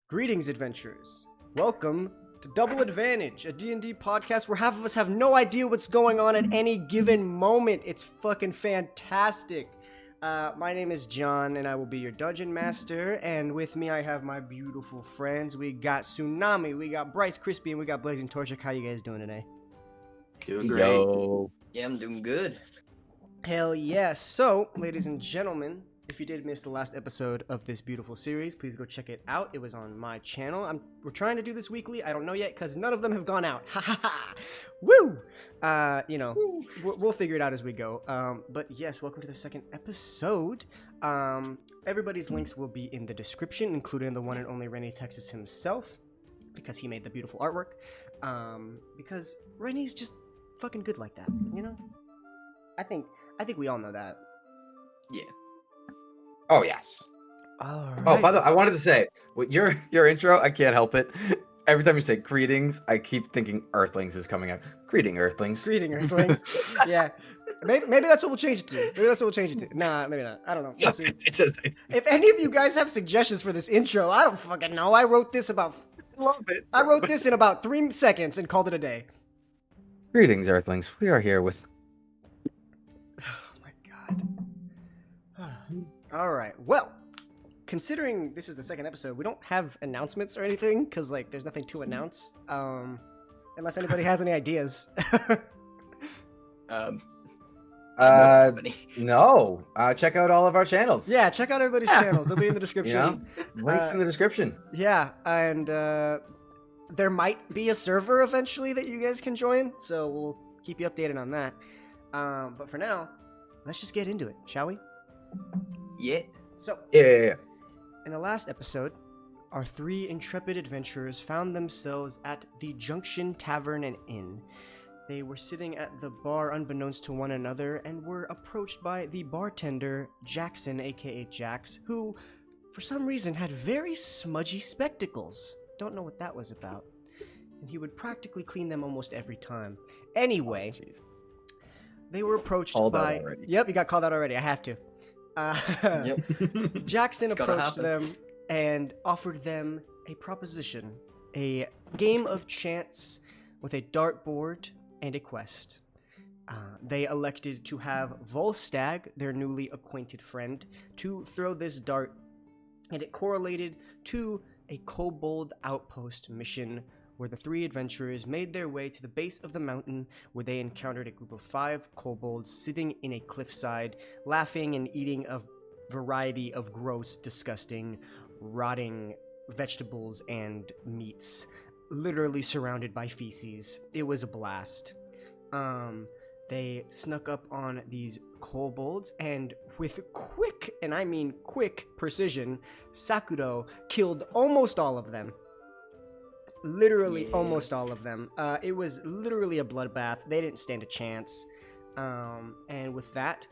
Greetings, adventurers. Welcome to Double Advantage, a D&D podcast where half of us have no idea what's going on at any given moment. It's fucking fantastic. My name is John, and I will be your dungeon master. And with me, I have my beautiful friends. We got Tsunami, we got BryceKrispie, and we got Blazing Torchic. How you guys doing today? Doing great. Yo. Yeah, I'm doing good. Hell yes. So, ladies and gentlemen, if you did miss the last episode of this beautiful series, please go check it out. It was on my channel. We're trying to do this weekly. I don't know yet because none of them have gone out. Ha ha ha! Woo! We'll figure it out as we go. But yes, welcome to the second episode. Everybody's links will be in the description, including the one and only Renny Texas himself, because he made the beautiful artwork. Because Renny's just fucking good like that, you know? I think we all know that. Yeah. Oh yes. All right. Oh, by the way, I wanted to say, with your intro, I can't help it. Every time you say greetings, I keep thinking Earthlings is coming up. Greeting Earthlings. Greeting Earthlings. Yeah. Maybe that's what we'll change it to. Nah, maybe not. I don't know. We'll see. If any of you guys have suggestions for this intro, I don't fucking know. I wrote this in about 3 seconds and called it a day. Greetings, Earthlings. We are here with. Oh my god. All right. Well, considering this is the second episode, we don't have announcements or anything because there's nothing to announce. Unless anybody has any ideas. No. Check out all of our channels. Yeah, check out everybody's channels. They'll be in the description. Links in the description. Yeah, and there might be a server eventually that you guys can join, so we'll keep you updated on that. But for now, let's just get into it, shall we? Yeah. So, Yeah. in the last episode, our 3 intrepid adventurers found themselves at the Junction Tavern and Inn. They were sitting at the bar unbeknownst to one another and were approached by the bartender, Jackson, aka Jax, who, for some reason, had very smudgy spectacles. Don't know what that was about. And he would practically clean them almost every time. Anyway, they were approached by... Yep, you got called out already. I have to. Yep. Jackson approached them and offered them a proposition. A game of chance with a dartboard and a quest. They elected to have Volstagg, their newly acquainted friend, to throw this dart, and it correlated to a kobold outpost mission where the 3 adventurers made their way to the base of the mountain where they encountered a group of 5 kobolds sitting in a cliffside, laughing and eating a variety of gross, disgusting, rotting vegetables and meats, literally surrounded by feces. It was a blast. They snuck up on these kobolds, and with quick, and I mean quick, precision, Sakuro killed almost all of them. Literally almost all of them. It was literally a bloodbath. They didn't stand a chance. And with that,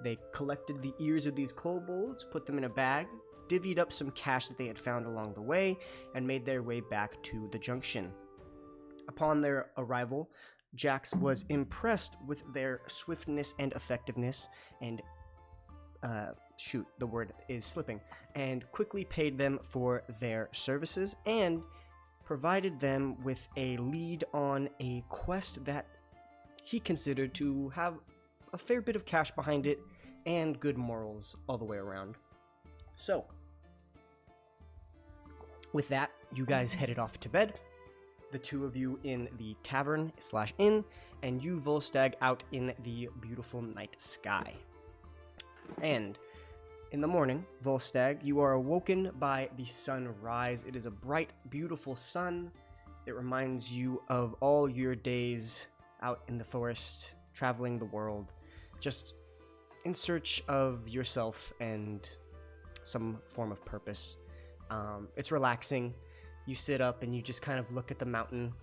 they collected the ears of these kobolds, put them in a bag, divvied up some cash that they had found along the way, and made their way back to the junction. Upon their arrival, Jax was impressed with their swiftness and effectiveness, and the word is slipping, and quickly paid them for their services, and provided them with a lead on a quest that he considered to have a fair bit of cash behind it and good morals all the way around. So, with that, you guys headed off to bed. The 2 of you in the tavern/inn, and you, Volstagg, out in the beautiful night sky. And in the morning, Volstagg, you are awoken by the sunrise. It is a bright, beautiful sun. It reminds you of all your days out in the forest, traveling the world, just in search of yourself and some form of purpose. It's relaxing. You sit up and you just kind of look at the mountain,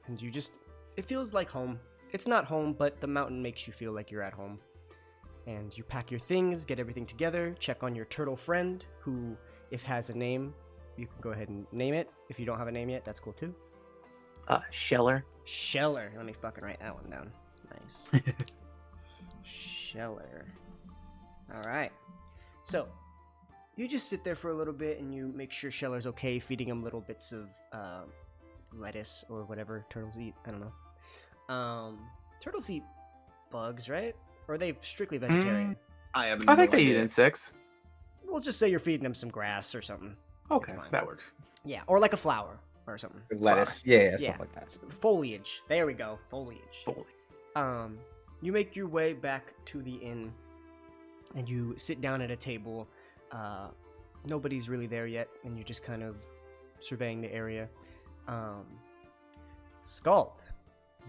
and it feels like home. It's not home, but the mountain makes you feel like you're at home. And you pack your things, get everything together, check on your turtle friend, who, if has a name, you can go ahead and name it. If you don't have a name yet, that's cool too. Sheller. Sheller. Let me fucking write that one down. Nice. Sheller. All right. So, you just sit there for a little bit and you make sure Sheller's okay, feeding him little bits of lettuce or whatever turtles eat. I don't know. Turtles eat bugs, right? Or are they strictly vegetarian? I think they eat insects. We'll just say you're feeding them some grass or something. Okay, that works. Yeah, or like a flower or something. Lettuce. Yeah, stuff like that. Foliage. There we go. Foliage. You make your way back to the inn, and you sit down at a table. Nobody's really there yet, and you're just kind of surveying the area. Scald,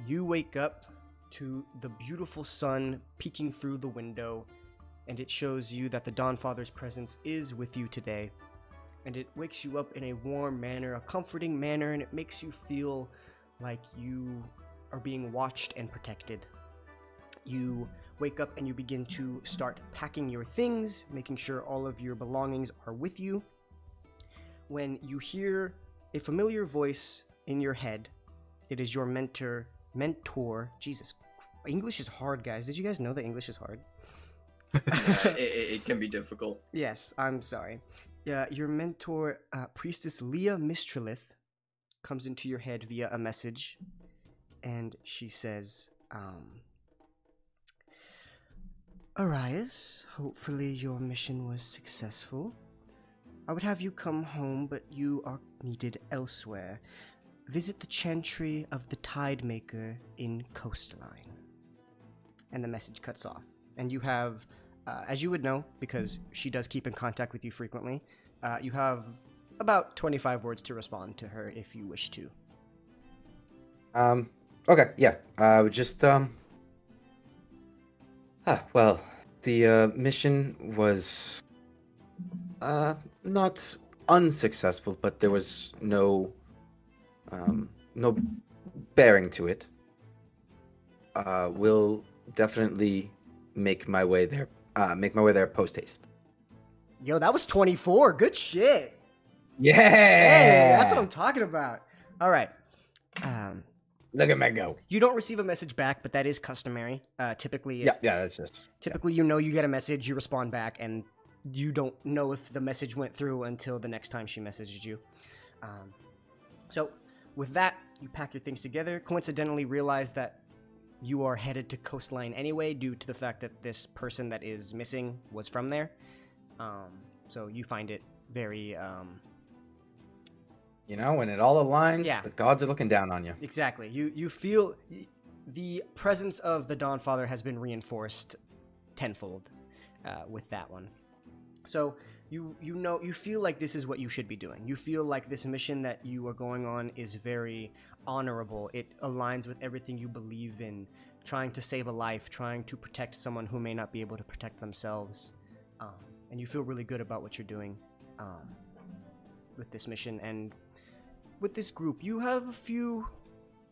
you wake up to the beautiful sun peeking through the window, and it shows you that the Dawnfather's presence is with you today. And it wakes you up in a warm manner, a comforting manner, and it makes you feel like you are being watched and protected. You wake up and you begin to start packing your things, making sure all of your belongings are with you, when you hear a familiar voice in your head. It is your mentor. Jesus, English is hard, guys. Did you guys know that English is hard? It can be difficult. Yes, I'm sorry. Your mentor, Priestess Leah Mistralith, comes into your head via a message, and she says, Arias, hopefully your mission was successful. I would have you come home, but you are needed elsewhere. Visit the Chantry of the Tidemaker in Coastline. And the message cuts off. And you have, as you would know, because she does keep in contact with you frequently, you have about 25 words to respond to her if you wish to. Okay, yeah. I would just, well, the mission was not unsuccessful, but there was no bearing to it. Will definitely make my way there post haste. Yo, that was 24. Good shit. Yeah. Hey, that's what I'm talking about. All right. Look at me go. You don't receive a message back, but that is customary. Typically, that's just. Typically, you get a message, you respond back, and you don't know if the message went through until the next time she messages you. So, with that, you pack your things together. Coincidentally, realize that you are headed to Coastline anyway, due to the fact that this person that is missing was from there. So you find it very. When it all aligns, the gods are looking down on you. Exactly. You feel the presence of the Dawnfather has been reinforced tenfold with that one. So you feel like this is what you should be doing. You feel like this mission that you are going on is very honorable. It aligns with everything you believe in, trying to save a life, trying to protect someone who may not be able to protect themselves. And you feel really good about what you're doing with this mission. And with this group, you have a few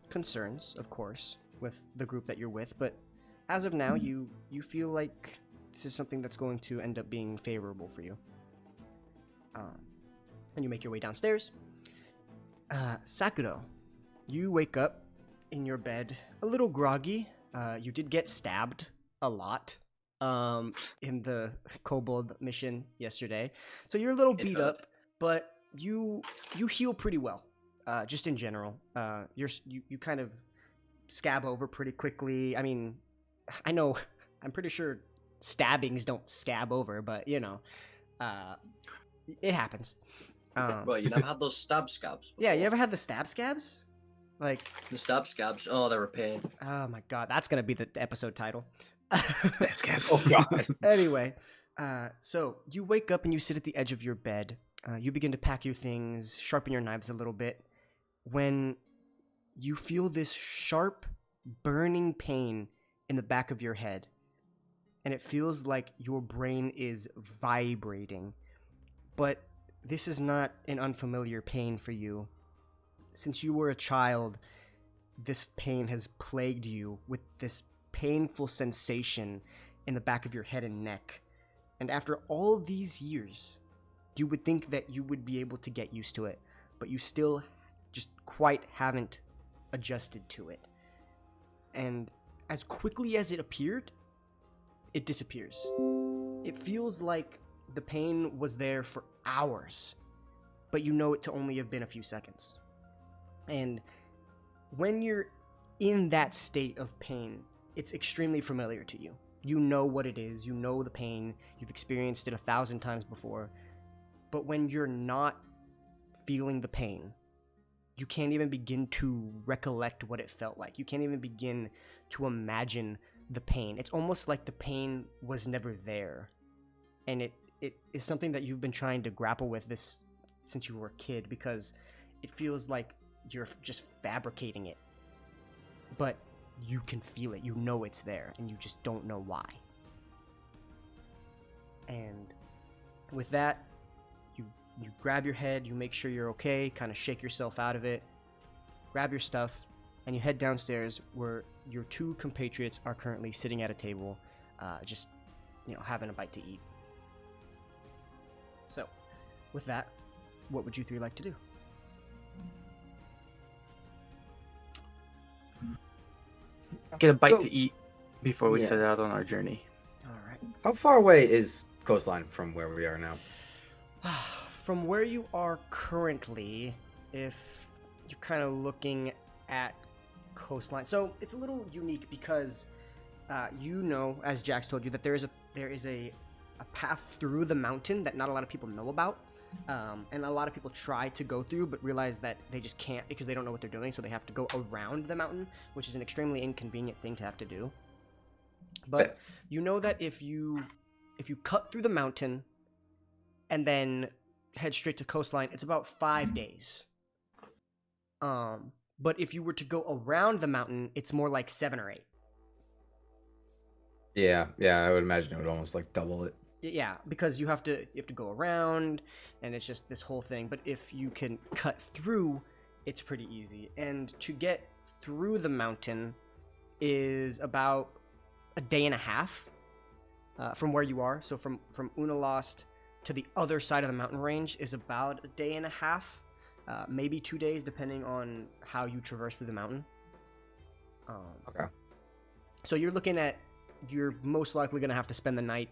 concerns, of course, with the group that you're with, but as of now, you feel like this is something that's going to end up being favorable for you. And you make your way downstairs. Sakuro, you wake up in your bed a little groggy. You did get stabbed a lot in the kobold mission yesterday, so you're a little beat up, but you heal pretty well. Just in general, you kind of scab over pretty quickly. I mean, I'm pretty sure stabbings don't scab over, but it happens. Well, you never had those stab scabs before. Yeah, you ever had the stab scabs? Like the stab scabs? Oh, they were pain. Oh my god, that's gonna be the episode title. Stab scabs. Oh god. Anyway, so you wake up and you sit at the edge of your bed. You begin to pack your things, sharpen your knives a little bit, when you feel this sharp, burning pain in the back of your head. And it feels like your brain is vibrating. But this is not an unfamiliar pain for you. Since you were a child, this pain has plagued you with this painful sensation in the back of your head and neck. And after all these years, you would think that you would be able to get used to it, but you still just quite haven't adjusted to it. And as quickly as it appeared, it disappears. It feels like the pain was there for hours, but you know it to only have been a few seconds. And when you're in that state of pain, it's extremely familiar to you. You know what it is, you know the pain, you've experienced it 1,000 times before. But when you're not feeling the pain, you can't even begin to recollect what it felt like. You can't even begin to imagine the pain. It's almost like the pain was never there. And it is something that you've been trying to grapple with this since you were a kid, because it feels like you're just fabricating it. But you can feel it. You know it's there, and you just don't know why. And with that, you grab your head, you make sure you're okay, kind of shake yourself out of it, grab your stuff, and you head downstairs where your 2 compatriots are currently sitting at a table, just, having a bite to eat. So, with that, what would you 3 like to do? Get a bite to eat before we set out on our journey. All right. How far away is coastline from where we are now? From where you are currently, if you're kind of looking at coastline, so it's a little unique because as Jax told you, that there is a path through the mountain that not a lot of people know about, and a lot of people try to go through but realize that they just can't because they don't know what they're doing, so they have to go around the mountain, which is an extremely inconvenient thing to have to do. But you know that if you cut through the mountain and then head straight to coastline, it's about 5 days. But if you were to go around the mountain, it's more like 7 or 8. Yeah, I would imagine it would almost like double it. Yeah, because you have to go around, and it's just this whole thing. But if you can cut through, it's pretty easy. And to get through the mountain is about a day and a half from where you are. So from Unalost to the other side of the mountain range is about a day and a half, maybe 2 days, depending on how you traverse through the mountain. Okay. So you're most likely going to have to spend the night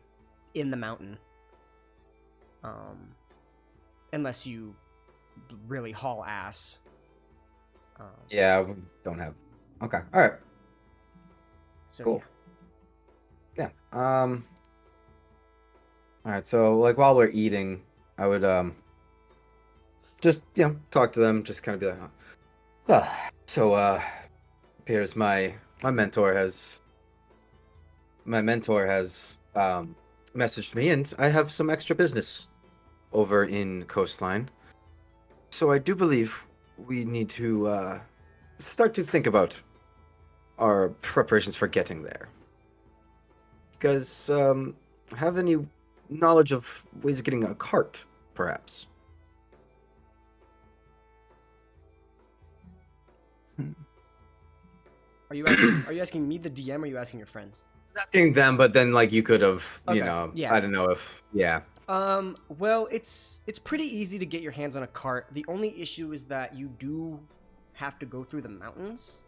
in the mountain, unless you really haul ass. Yeah, we don't have. Okay, all right. So, cool. Yeah. All right. So, like, while we're eating, I would just talk to them, just kind of be like, appears my mentor has messaged me, and I have some extra business over in Coastline. So I do believe we need to start to think about our preparations for getting there. You guys have any knowledge of ways of getting a cart, perhaps? Are you asking me, the DM, or are you asking your friends? Asking them, but then like you could have, Okay, yeah. I don't know if, yeah. Well, it's pretty easy to get your hands on a cart. The only issue is that you do have to go through the mountains.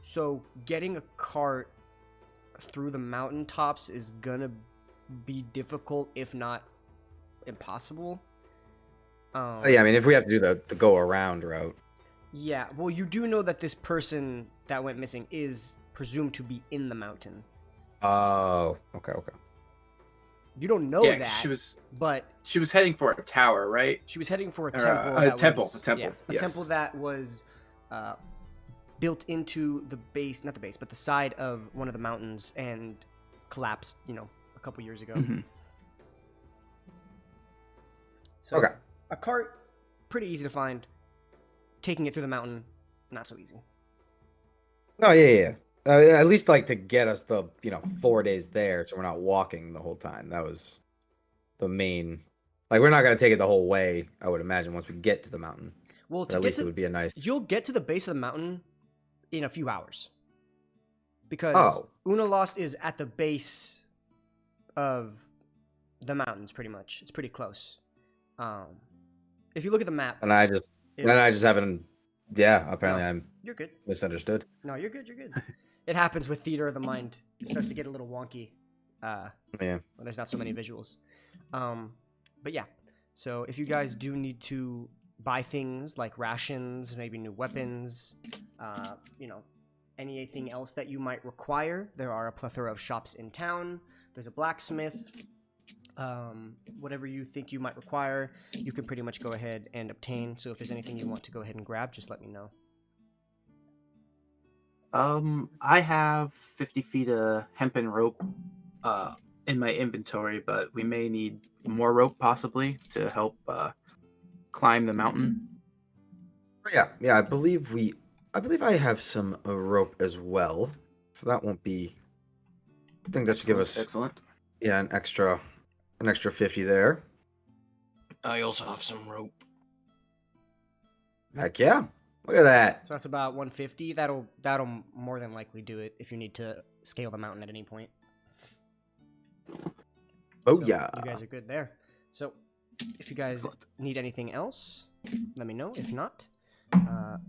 So getting a cart through the mountaintops is gonna be difficult, if not impossible. Yeah, I mean, if we have to do the go around route. Yeah, well, you do know that this person that went missing is presumed to be in the mountain. Oh, okay. You don't know that. She was heading for a tower, right? She was heading for a Or temple. a temple. Yeah, a temple that was built into the base, not the base, but the side of one of the mountains and collapsed, a couple years ago. Mm-hmm. So, okay. A cart, pretty easy to find. Taking it through the mountain, not so easy. Oh, yeah. At least like to get us the 4 days there, so we're not walking the whole time. That was the main. Like, we're not gonna take it the whole way, I would imagine, once we get to the mountain. Well, at least it would be a nice. You'll get to the base of the mountain in a few hours, because Unalost is at the base of the mountains, pretty much. It's pretty close. If you look at the map, And I just haven't. Yeah, apparently you're good. misunderstood. No, you're good. It happens with theater of the mind. It starts to get a little wonky. When there's not so many visuals. But yeah, so if you guys do need to buy things like rations, maybe new weapons, anything else that you might require, there are a plethora of shops in town. There's a blacksmith. Whatever you think you might require, you can pretty much go ahead and obtain. So if there's anything you want to go ahead and grab, just let me know. I have 50 feet of hempen rope in my inventory, but we may need more rope possibly to help climb the mountain. Yeah, I believe I have some rope as well, so that won't be. I think that should give us an extra 50 there. I also have some rope. Heck yeah! Look at that. So that's about 150. That'll more than likely do it if you need to scale the mountain at any point. Oh so yeah, you guys are good there. So if you guys need anything else, let me know. If not,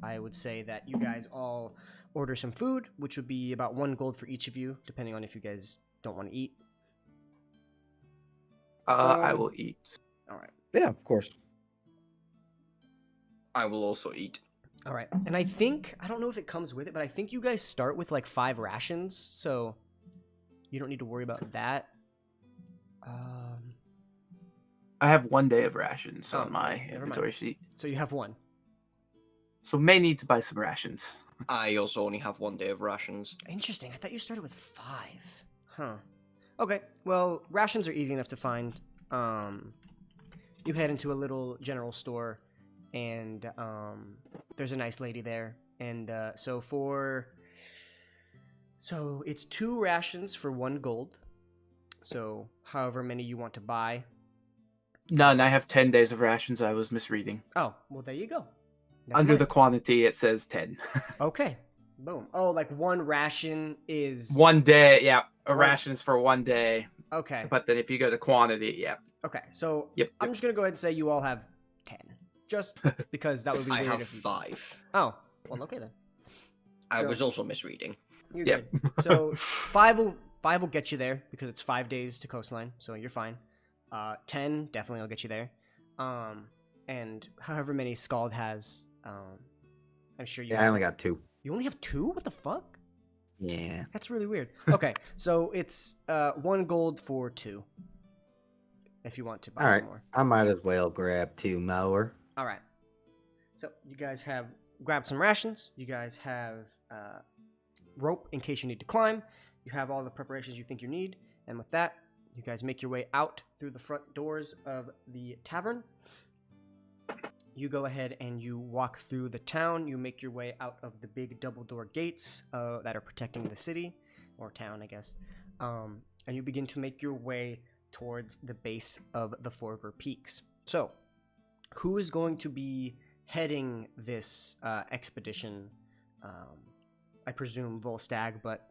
I would say that you guys all order some food, which would be about 1 gold for each of you, depending on if you guys don't want to eat. I will eat. All right. Yeah, of course. I will also eat. All right. And I don't know if it comes with it, but I think you guys start with like 5 rations, so you don't need to worry about that. I have 1 day of rations on my inventory sheet. So you have 1. So may need to buy some rations. I also only have 1 day of rations. Interesting. I thought you started with 5. Huh. Okay. Well, rations are easy enough to find. You head into a little general store, and there's a nice lady there. And so it's 2 rations for 1 gold. So however many you want to buy. None. I have 10 days of rations. I was misreading. Oh, well, there you go. Under the quantity, it says 10. Okay. Boom. Oh, like 1 ration is... 1 day, yeah. Rations for 1 day. Okay. But then if you go to quantity, yeah. Okay, so Yep. I'm just going to go ahead and say you all have 10. Just because that would be weird. I have if you... 5. Oh, well, okay then. I was also misreading. You're good. So 5 will get you there because it's 5 days to coastline, so you're fine. 10 definitely will get you there. And however many Scald has, I'm sure you. Yeah, I only got 2. You only have 2? What the fuck? Yeah. That's really weird. Okay, so it's 1 gold for 2. If you want to buy some more. I might as well grab 2 more. All right. So you guys have grabbed some rations. You guys have rope in case you need to climb. You have all the preparations you think you need. And with that, you guys make your way out through the front doors of the tavern. You go ahead and you walk through the town. You make your way out of the big double-door gates that are protecting the city, or town, I guess. And you begin to make your way towards the base of the Forever Peaks. So, who is going to be heading this expedition? I presume Volstagg, but,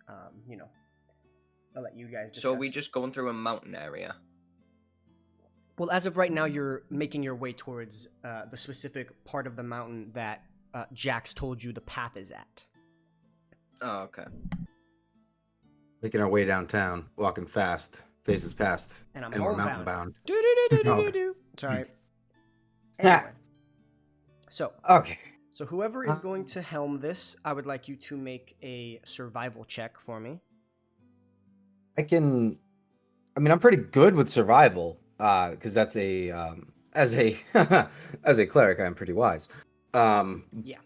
I'll let you guys discuss. So are we just going through a mountain area? Well, as of right now, you're making your way towards the specific part of the mountain that Jax told you the path is at. Oh, okay. Making our way downtown, walking fast, faces past, and we're mountain bound. Sorry. Anyway. So. Okay. So whoever is going to helm this, I would like you to make a survival check for me. I'm pretty good with survival. Because that's as a cleric, I'm pretty wise. Yeah.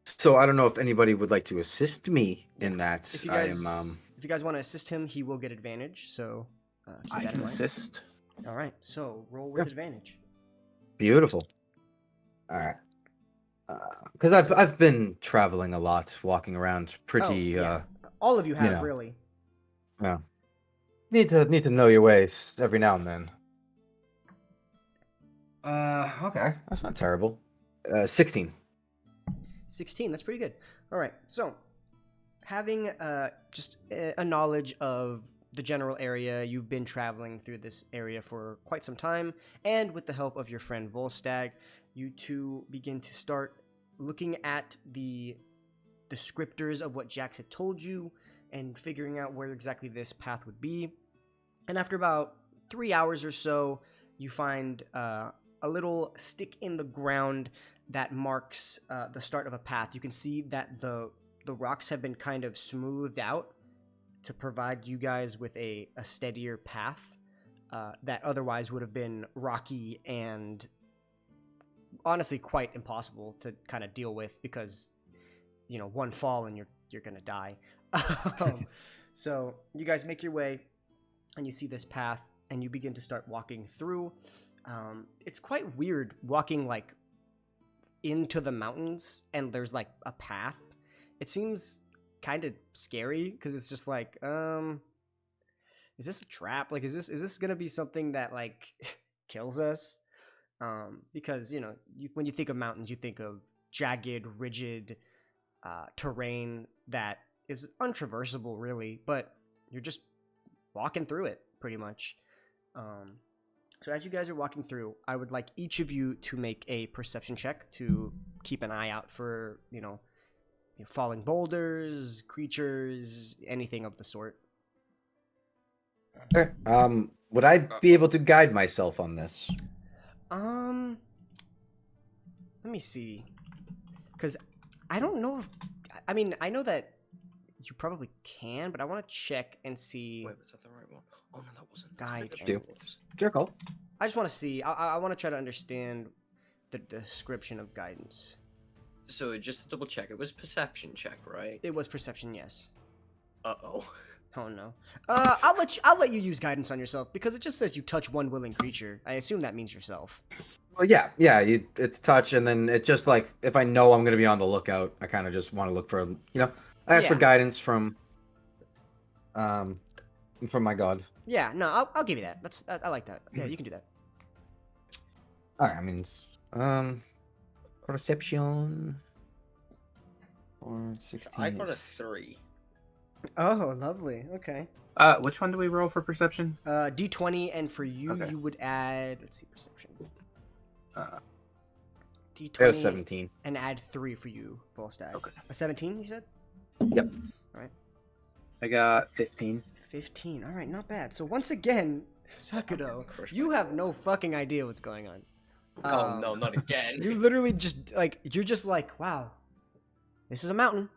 So I don't know if anybody would like to assist me in that. If you guys want to assist him, he will get advantage. So keep I that can in mind. assist. All right. So roll with advantage. Beautiful. All right. Because I've been traveling a lot, walking around pretty. All of you have really. Yeah. Need to know your ways every now and then. Okay. That's not terrible. 16. 16, that's pretty good. All right, so having just a knowledge of the general area, you've been traveling through this area for quite some time, and with the help of your friend Volstagg, you two begin to start looking at the descriptors of what Jax had told you and figuring out where exactly this path would be. And after about 3 hours or so, you find a little stick in the ground that marks the start of a path. You can see that the rocks have been kind of smoothed out to provide you guys with a steadier path that otherwise would have been rocky and honestly quite impossible to kind of deal with because, one fall and you're gonna die. So you guys make your way and you see this path and you begin to start walking through. It's quite weird walking like into the mountains and there's like a path. It seems kind of scary because it's just like, is this a trap? Like, is this gonna be something that like kills us? Because when you think of mountains, you think of jagged, rigid terrain that is untraversable, really. But you're just walking through it, pretty much. So as you guys are walking through, I would like each of you to make a perception check to keep an eye out for falling boulders, creatures, anything of the sort. Okay. Would I be able to guide myself on this? Let me see. Because I don't know if... I mean, I know that you probably can, but I want to check and see... Wait, was that the right one? Oh, no, that wasn't. Guide. Your call. I just want to see. I want to try to understand the description of guidance. So, just to double check, it was perception check, right? It was perception, yes. Uh-oh. Oh no. I'll let you use guidance on yourself because it just says you touch one willing creature. I assume that means yourself. Well, yeah. It's touch, and then it's just like if I know I'm gonna be on the lookout, I kind of just want to look for I ask for guidance from my god. Yeah. No, I'll give you that. I like that. Yeah, you can do that. All right. I mean, perception. Or 16. I got a 3. Oh, lovely. Okay. Which one do we roll for perception? D20, and for you, Okay. you would add. Let's see, perception. D20. I got a 17. And add 3 for you, Volstagg. Okay. A 17, you said? Yep. All right. I got 15. 15. All right, not bad. So once again, Sakudo, you have no fucking idea what's going on. Oh, no, not again. You literally just you're just like, wow, this is a mountain.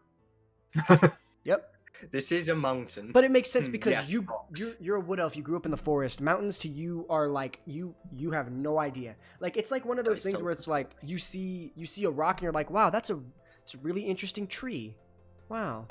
Yep. This is a mountain. But it makes sense because Yes, you're a wood elf. You grew up in the forest. Mountains to you are like you have no idea. Like it's like one of those things where it's like you see a rock and you're like, wow, it's a really interesting tree. Wow,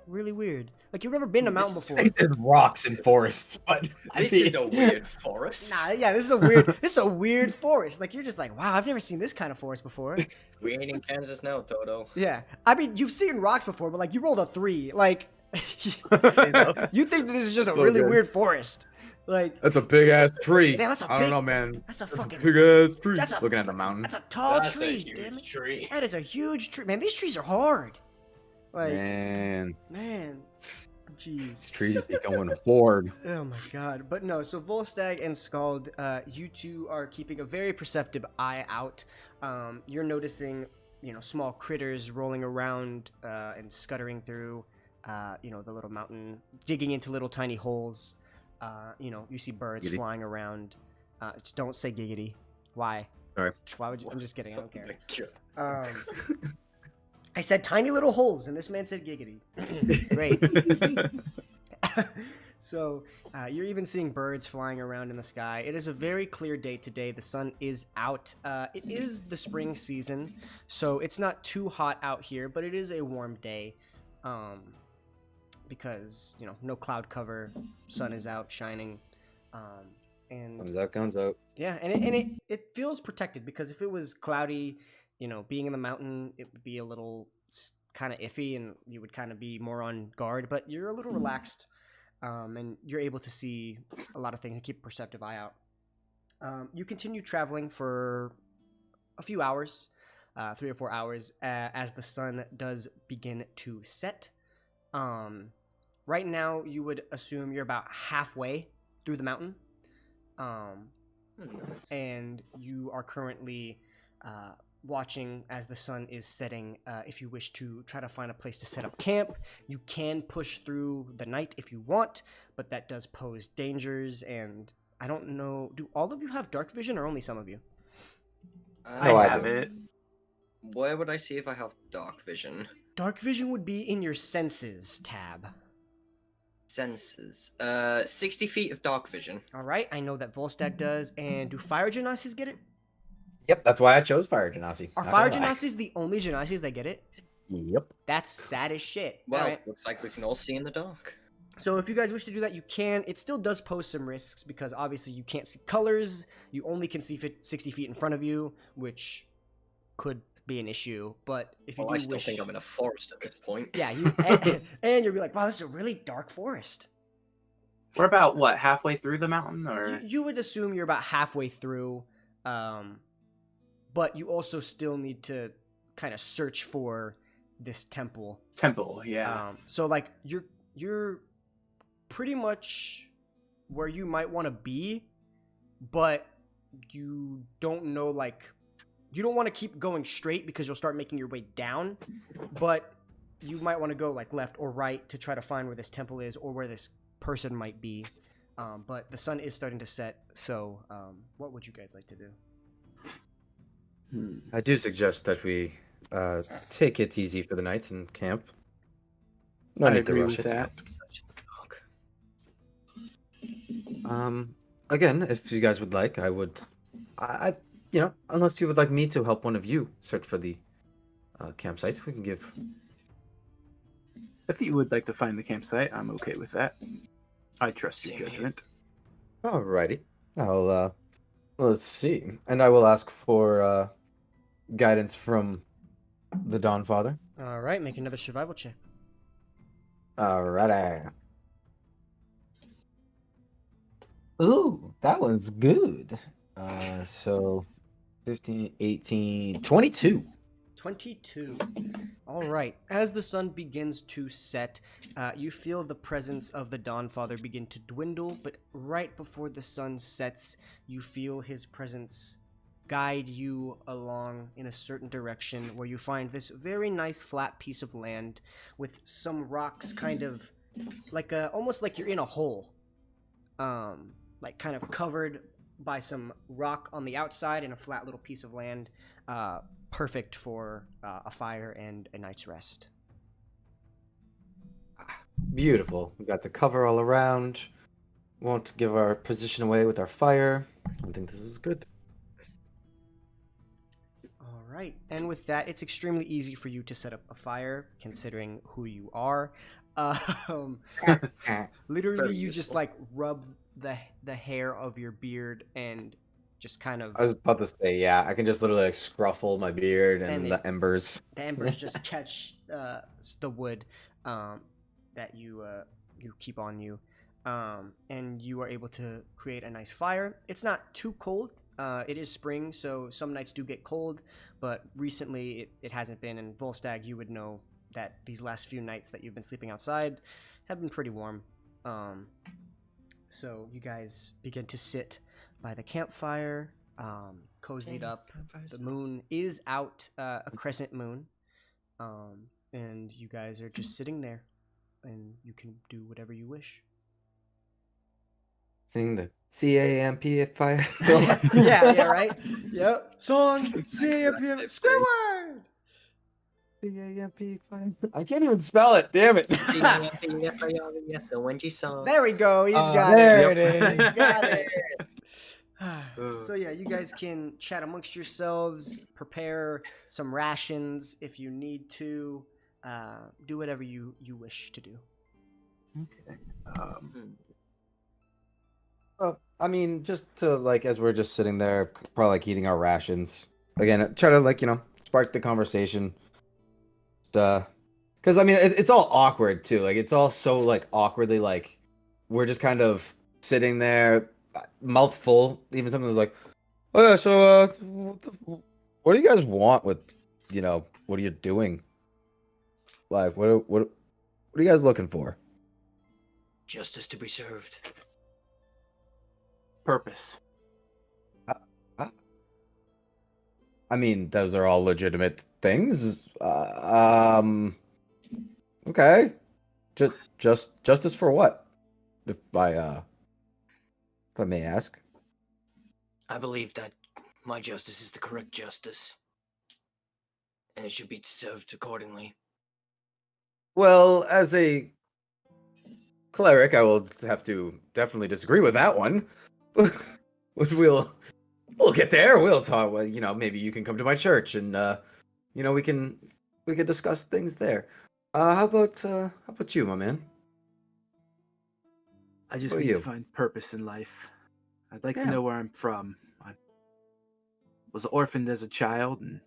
really weird. Like you've never been to a mountain before. There's rocks and forests, but This is a weird forest. Nah, yeah, this is a weird forest. Like you're just like, wow, I've never seen this kind of forest before. We ain't in Kansas now, Toto. Yeah, I mean, you've seen rocks before, but like you rolled a 3. Like you think that this is just a really weird forest. Like that's a big ass tree. Damn, I don't know, man. That's a fucking big ass tree. That's a- Looking at the mountain. That's a tall That's tree. a Damn huge it. tree. That is a huge tree, man. These trees are hard. Like Man, man, jeez. these trees be going hard. Oh my god. But no, so Volstagg and Scald, you two are keeping a very perceptive eye out. You're noticing, small critters rolling around and scuttering through, the little mountain, digging into little tiny holes. You see birds Giggity. flying around. Just don't say giggity. Why? Sorry. Why would you? I'm just kidding. I don't care. God. I said tiny little holes, and this man said giggity. Great. So, you're even seeing birds flying around in the sky. It is a very clear day today. The sun is out. It is the spring season, so it's not too hot out here, but it is a warm day. Because, no cloud cover, sun is out shining. And Guns out. yeah, and it feels protected because if it was cloudy, being in the mountain, it would be a little kind of iffy and you would kind of be more on guard, but you're a little relaxed and you're able to see a lot of things and keep a perceptive eye out. You continue traveling for a few hours, 3 or 4 hours, as the sun does begin to set. Right now, you would assume you're about halfway through the mountain. And you are currently watching as the sun is setting. If you wish to try to find a place to set up camp, you can push through the night if you want, but that does pose dangers. And I don't know, do all of you have dark vision or only some of you? I have it. Where would I see if I have dark vision? Dark vision would be in your senses tab. Senses. 60 feet of dark vision. All right, I know that Volstagg does. And do fire genasis get it? Yep, that's why I chose Fire Genasi. Are fire genasis the only genasis that get it? Yep. That's sad as shit. Well, Alright. looks like we can all see in the dark. So if you guys wish to do that, you can. It still does pose some risks because obviously you can't see colors. You only can see 60 feet in front of you, which could be an issue. But if you do I still wish... think I'm in a forest at this point. Yeah, and you'll be like, wow, this is a really dark forest. We're about, what, halfway through the mountain? Or You would assume you're about halfway through, but you also still need to kind of search for this temple. Yeah. So like you're pretty much where you might want to be, but you don't know, like, you don't want to keep going straight because you'll start making your way down, but you might want to go like left or right to try to find where this temple is or where this person might be. But the sun is starting to set, so what would you guys like to do? I do suggest that we take it easy for the night and camp. No I need to agree rush with it. that. Again, if you guys would like, I would, unless you would like me to help one of you search for the campsite, we can give. If you would like to find the campsite, I'm okay with that. I trust your judgment. Alrighty. I'll, let's see. And I will ask for guidance from the Dawn Father. All right, make another survival check. Alrighty. Ooh, that one's good. So 15, 18, 22. 22. All right. As the sun begins to set, you feel the presence of the Dawn Father begin to dwindle, but right before the sun sets, you feel his presence guide you along in a certain direction where you find this very nice flat piece of land with some rocks kind of like almost like you're in a hole. Like kind of covered by some rock on the outside and a flat little piece of land. Perfect for a fire and a night's rest. Beautiful. We got the cover all around. Won't give our position away with our fire. I think this is good. All right. And with that, it's extremely easy for you to set up a fire, considering who you are. Literally, you just like rub the hair of your beard and just kind of... I was about to say, yeah, I can just literally like scruffle my beard and the embers. The embers just catch the wood that you keep on you, and you are able to create a nice fire. It's not too cold. It is spring, so some nights do get cold, but recently it hasn't been. And Volstagg, you would know that these last few nights that you've been sleeping outside have been pretty warm. So you guys begin to sit by the campfire, cozied up. The moon is out, a crescent moon, and you guys are just sitting there, and you can do whatever you wish. Sing the CAMP fire. yeah, right? Yep. Song, CAMP, Squidward! CAMP fire. I can't even spell it, damn it. There we go, he's got there it. it is. He's got it. So yeah, you guys can chat amongst yourselves, prepare some rations if you need to, do whatever you wish to do. Okay. I mean, just to like, as we're just sitting there, probably like eating our rations. Again, try to like, spark the conversation. Because I mean, it's all awkward too. Like, it's all so like awkwardly like, we're just kind of sitting there, mouth full. Even something was like, oh yeah, so what do you guys want with, what are you doing? Like, what are you guys looking for? Justice to be served. Purpose. I mean, those are all legitimate things. Okay. Justice for what? If I may ask. I believe that my justice is the correct justice, and it should be served accordingly. Well, as a cleric, I will have to definitely disagree with that one. We'll get there. We'll talk. Well, maybe you can come to my church, and we can discuss things there. How about you, my man? I just need to find purpose in life. I'd like to know where I'm from. I was orphaned as a child and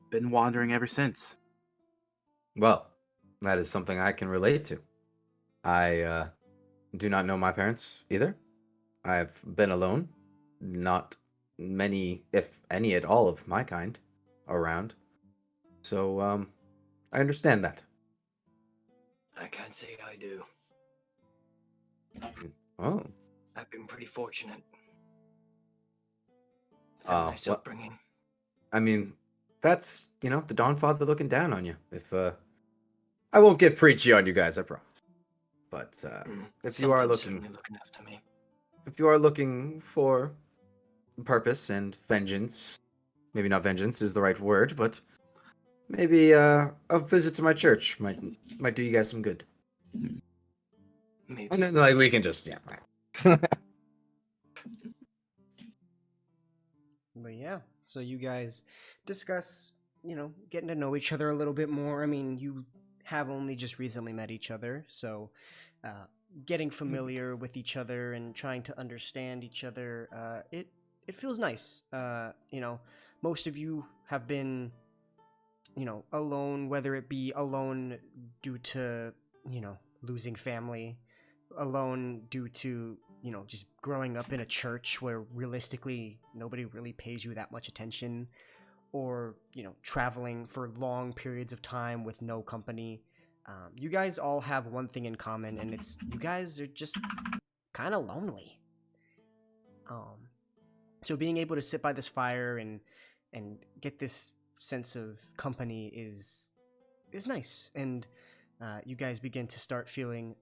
been wandering ever since. Well, that is something I can relate to. I do not know my parents either. I've been alone. Not many, if any at all, of my kind around. So, I understand that. I can't say I do. Oh. I've been pretty fortunate. Had a nice upbringing. I mean, that's, the Dawnfather looking down on you. If, I won't get preachy on you guys, I promise. But, if you are looking after me. If you are looking for purpose and vengeance, maybe not vengeance is the right word, but maybe a visit to my church might do you guys some good. Maybe. And then we can just But yeah, so you guys discuss, getting to know each other a little bit more. I mean, you have only just recently met each other, so getting familiar with each other and trying to understand each other, it feels nice. Most of you have been, alone, whether it be alone due to, losing family, alone due to, just growing up in a church where realistically nobody really pays you that much attention, or, traveling for long periods of time with no company. You guys all have one thing in common, and it's you guys are just kind of lonely. So being able to sit by this fire and get this sense of company is nice, and you guys begin to start feeling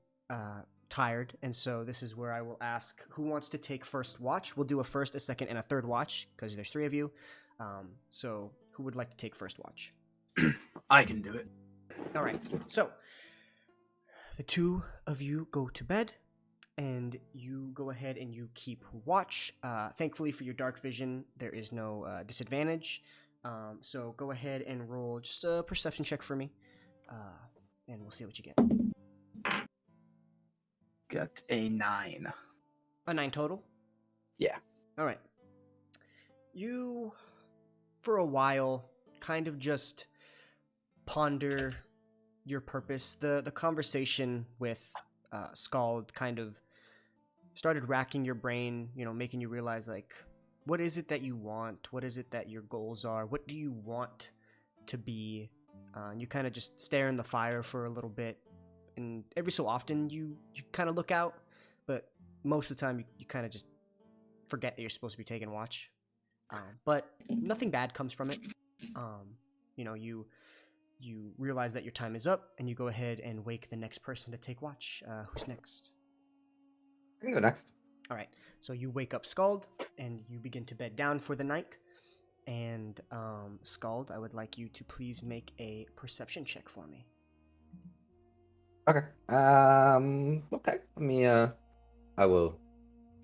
tired, and so this is where I will ask who wants to take first watch. We'll do a first, a second, and a third watch because there's 3 of you. So who would like to take first watch? I can do it. All right, so the 2 of you go to bed, and you go ahead and you keep watch. Thankfully for your dark vision, there is no disadvantage. So go ahead and roll just a perception check for me, and we'll see what you get. Got a 9. A 9 total? Yeah. All right. You, for a while, kind of just ponder your purpose. The conversation with Scald kind of started racking your brain, making you realize, like, what is it that you want? What is it that your goals are? What do you want to be? And you kind of just stare in the fire for a little bit, and every so often you kind of look out, but most of the time you kind of just forget that you're supposed to be taking watch. But nothing bad comes from it. You realize that your time is up, and you go ahead and wake the next person to take watch. Who's next? I can go next. All right. So you wake up Scald, and you begin to bed down for the night. And Scald, I would like you to please make a perception check for me. Okay. Okay. Let me. I will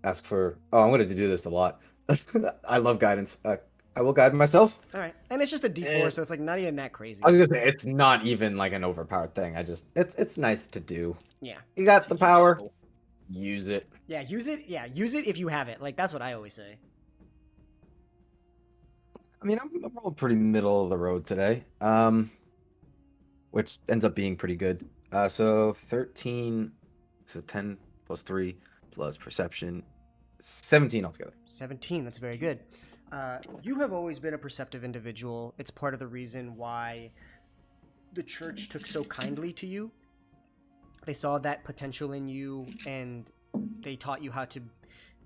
ask for. Oh, I'm going to do this a lot. I love guidance. I will guide myself. All right, and it's just a D4, so it's like not even that crazy. I was gonna say it's not even like an overpowered thing. It's nice to do. Yeah. You got the power. Use it. Yeah, use it. Yeah, use it if you have it. Like that's what I always say. I mean, I'm rolling pretty middle of the road today. Which ends up being pretty good. So 13, so 10 plus 3 plus perception, 17 altogether. 17. That's very good. You have always been a perceptive individual. It's part of the reason why the church took so kindly to you. They saw that potential in you, and they taught you how to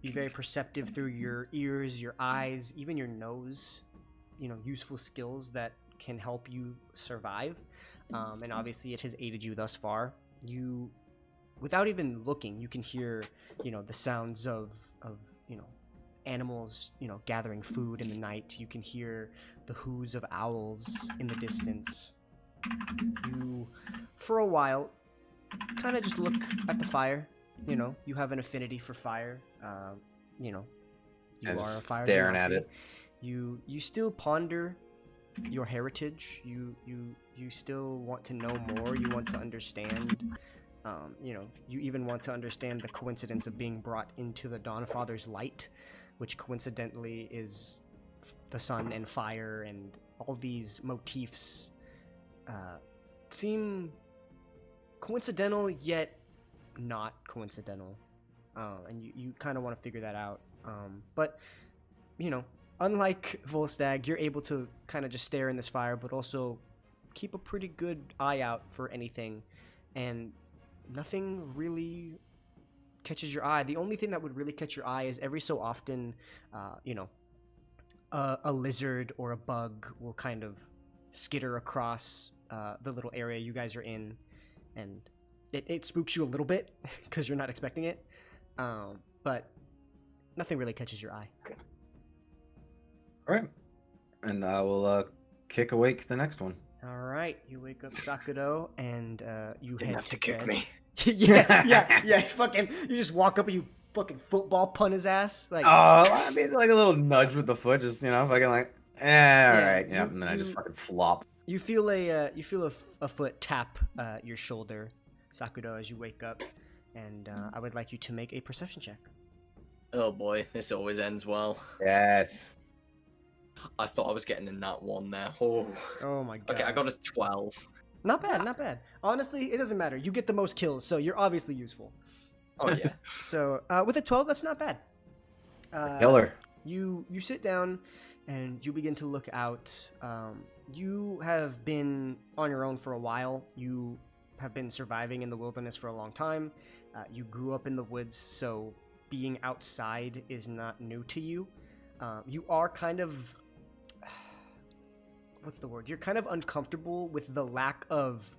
be very perceptive through your ears, your eyes, even your nose. useful skills that can help you survive. And obviously it has aided you thus far. You, without even looking, you can hear, the sounds of animals, gathering food in the night. You can hear the hoos of owls in the distance. You, for a while, kind of just look at the fire. You have an affinity for fire. You are a fire staring genasi. at it. You still ponder your heritage. You still want to know more. You want to understand. You even want to understand the coincidence of being brought into the Dawnfather's light, which coincidentally is the sun and fire, and all these motifs seem coincidental yet not coincidental. And you kind of want to figure that out. But unlike Volstagg, you're able to kind of just stare in this fire, but also keep a pretty good eye out for anything, and nothing really catches your eye. The only thing that would really catch your eye is every so often, a lizard or a bug will kind of skitter across the little area you guys are in, and it spooks you a little bit because you're not expecting it, but nothing really catches your eye. All right, and I will kick awake the next one. All right, you wake up Sakuro, and you Didn't head have to bed. kick me. yeah. Fucking, you just walk up and you fucking football punt his ass. Like, I mean, like a little nudge with the foot, just fucking like, all right, yeah, and then I just fucking flop. You feel a foot tap your shoulder, Sakuro, as you wake up, and I would like you to make a perception check. Oh boy, this always ends well. Yes. I thought I was getting in that one there. Oh my god. Okay, I got a 12. Not bad. Honestly, it doesn't matter. You get the most kills, so you're obviously useful. Oh yeah. So with a 12, that's not bad. Killer. You sit down and you begin to look out. You have been on your own for a while. You have been surviving in the wilderness for a long time. You grew up in the woods, so being outside is not new to you. You are kind of... what's the word? You're kind of uncomfortable with the lack of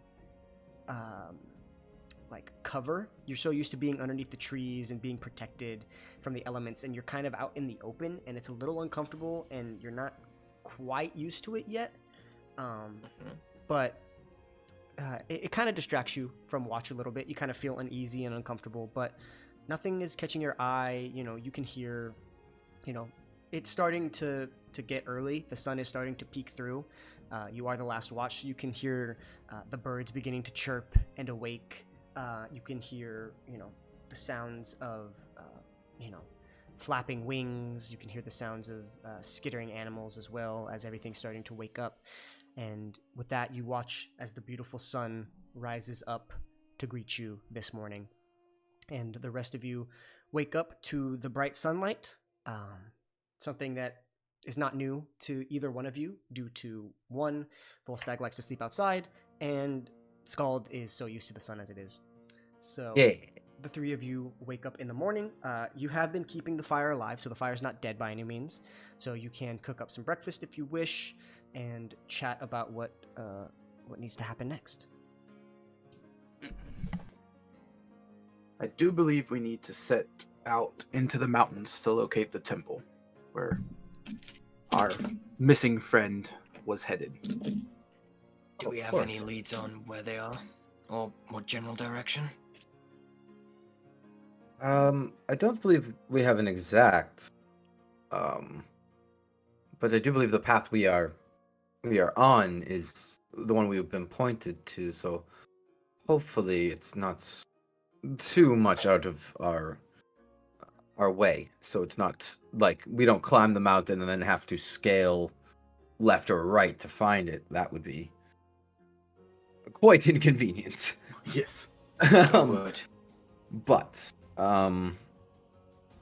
cover. You're so used to being underneath the trees and being protected from the elements, and you're kind of out in the open, and it's a little uncomfortable, and you're not quite used to it yet. But it kind of distracts you from watch a little bit. You kind of feel uneasy and uncomfortable, but nothing is catching your eye. You can hear, it's starting to get early. The sun is starting to peek through. You are the last watch, so you can hear the birds beginning to chirp and awake. You can hear, the sounds of, flapping wings. You can hear the sounds of skittering animals as well, as everything's starting to wake up. And with that, you watch as the beautiful sun rises up to greet you this morning. And the rest of you wake up to the bright sunlight, something that is not new to either one of you due to, one, Volstagg likes to sleep outside, and Skald is so used to the sun as it is. So the three of you wake up in the morning. You have been keeping the fire alive, so the fire's not dead by any means. So you can cook up some breakfast if you wish, and chat about what needs to happen next. I do believe we need to set out into the mountains to locate the temple where our missing friend was headed. Do we have any leads on where they are? Or what general direction? I don't believe we have an exact, but I do believe the path we are on is the one we've been pointed to, so hopefully it's not too much out of our way, so it's not like we don't climb the mountain and then have to scale left or right to find it. That would be quite inconvenient. Yes. But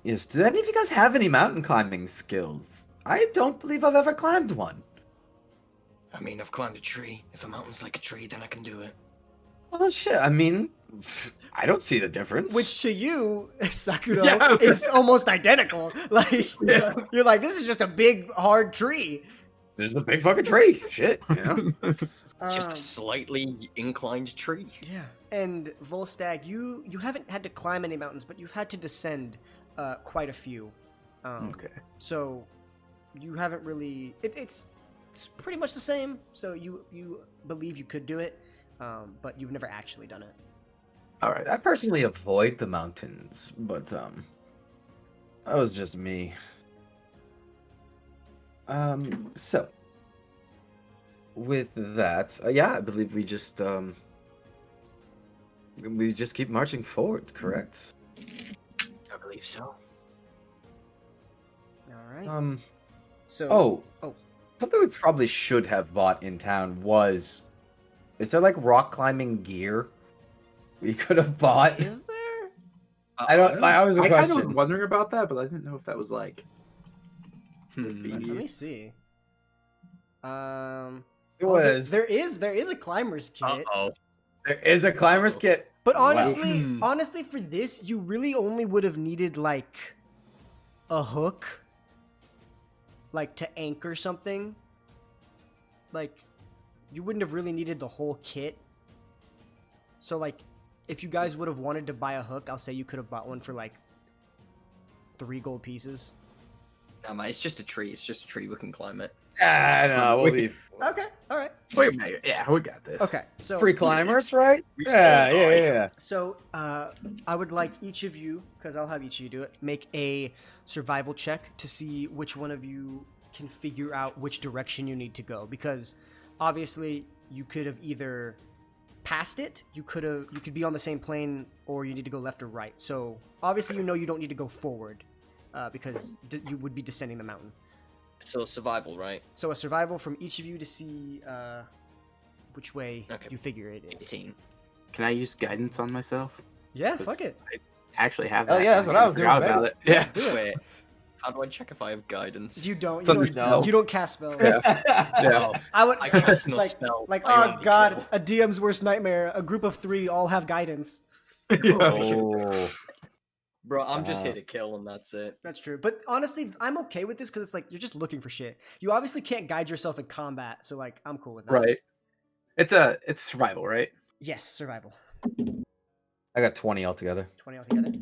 yes, do any of you guys have any mountain climbing skills? I don't believe I've ever climbed one. I mean, I've climbed a tree. If a mountain's like a tree, then I can do it. Well, shit, I mean, I don't see the difference. Which to you, Sakuro, is almost identical. Like, you're like, this is just a big, hard tree. There's a big fucking tree. Shit, you know. It's just a slightly inclined tree. Yeah. And Volstagg, you haven't had to climb any mountains, but you've had to descend quite a few. Okay. So you haven't really. It's pretty much the same. So you believe you could do it, but you've never actually done it. All right. I personally avoid the mountains, but that was just me. So with that, yeah, I believe we just keep marching forward, correct? I believe so. All right. So. Oh. Something we probably should have bought in town was, is there like rock climbing gear we could have bought? Is there? I was a I question. kind of was wondering about that, but I didn't know if that was like. Let me see. It was. There is a climber's kit. Uh-oh. There is a climber's kit. But Wow. honestly, for this, you really only would have needed like a hook, like to anchor something. Like, you wouldn't have really needed the whole kit. So like, if you guys would have wanted to buy a hook, I'll say you could have bought one for like 3 gold pieces. No, man, it's just a tree. It's just a tree. We can climb it. I don't know. We'll be Okay, all right. Wait a minute. Yeah, we got this. Okay, so free climbers, right? We Yeah, should. yeah. So, I would like each of you, because I'll have each of you do it, make a survival check to see which one of you can figure out which direction you need to go. Because obviously, you could have either passed it, you could be on the same plane, or you need to go left or right. So obviously, you know you don't need to go forward, because you would be descending the mountain. So survival, right? So a survival from each of you to see which way Okay. you figure it is. 18. Can I use guidance on myself? Yeah, 'Cause fuck it. I actually have Oh, that. yeah, that's and what I was forgot doing, about baby. it. Yeah. Do it. Wait, how do I check if I have guidance? You don't. It's You under don't, spells. you don't cast spells. Yeah. I would. I cast no like, spells. Like, I oh only god, kill. a DM's worst nightmare. A group of 3 all have guidance. Oh. Bro, I'm just here to kill and that's it. That's true. But honestly, I'm okay with this because it's like you're just looking for shit. You obviously can't guide yourself in combat, so like I'm cool with that. Right. It's survival, right? Yes, survival. I got 20 altogether. 20 altogether.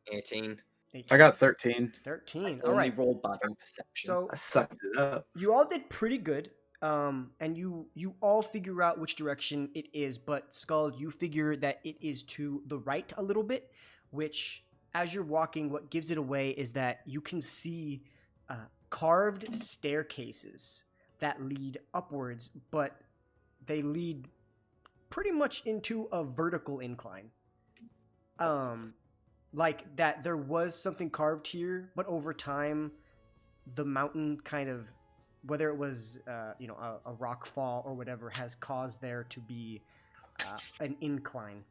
18. 18. I got 13. 13. All Only right. rolled bad on perception. So I sucked it up. you all did pretty good. And you all figure out which direction it is, but Skull, you figure that it is to the right a little bit, which, as you're walking, what gives it away is that you can see carved staircases that lead upwards, but they lead pretty much into a vertical incline. Like that there was something carved here, but over time, the mountain kind of, whether it was a rock fall or whatever, has caused there to be an incline.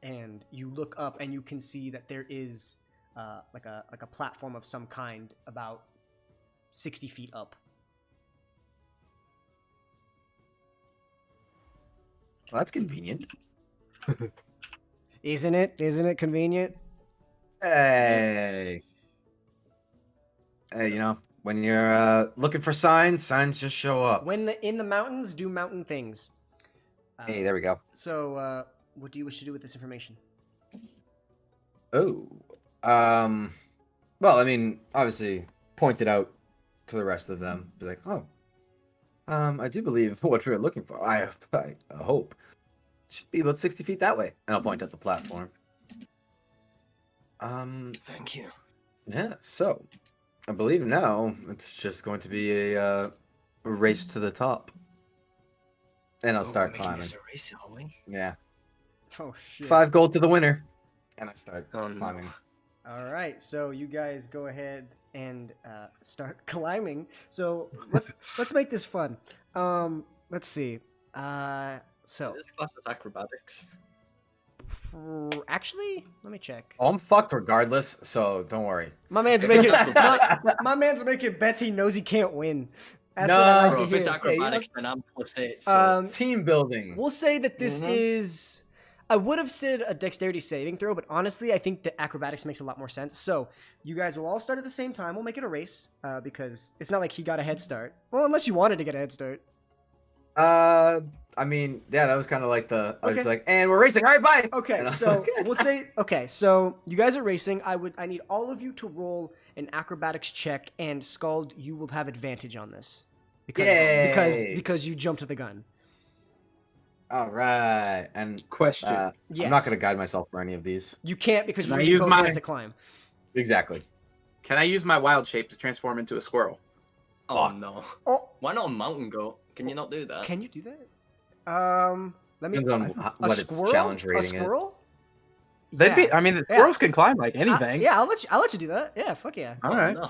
And you look up and you can see that there is like a platform of some kind about 60 feet up. Well, that's convenient. Isn't it? Isn't it convenient? Hey. Hey, when you're looking for signs just show up. When in the mountains, do mountain things. Hey, there we go. So, what do you wish to do with this information? Oh. Well, I mean, obviously, point it out to the rest of them. Be like, oh. I do believe what we were looking for. I hope. It should be about 60 feet that way. And I'll point at the platform. Thank you. Yeah, so I believe now it's just going to be a race to the top. And I'll start we're making climbing. this a race, are we? Yeah. Oh shit! 5 gold to the winner. And I start Oh, no. climbing. All right, so you guys go ahead and start climbing. So let's make this fun. Let's see. So This class is acrobatics. actually, let me check. Oh, I'm fucked regardless, so don't worry. My man's making my man's making bets he knows he can't win. That's No, what I like Bro, to if it's hear. acrobatics, then I'm +8. So. Team building. We'll say that this Mhm. is I would have said a dexterity saving throw, but honestly, I think the acrobatics makes a lot more sense. So you guys will all start at the same time. We'll make it a race because it's not like he got a head start. Well, unless you wanted to get a head start. I mean, yeah, that was kind of like the I was Okay. like, and we're racing. All right, bye. Okay, And I'm so like, we'll say so you guys are racing. I need all of you to roll an acrobatics check, and Scald, you will have advantage on this Yay! because you jumped the gun. all right, and Question. Yes. I'm not gonna guide myself for any of these. You can't because Can I you use both my- has to climb. Exactly. Can I use my wild shape to transform into a squirrel? Oh Fuck. no. Oh, Why not a mountain goat? Can you not do that? can you do that? Let me. Depends on what its challenge rating A squirrel? They'd be. Yeah. I mean, the squirrels can climb like anything. Yeah, I'll let you do that. Yeah, fuck yeah. All right. No.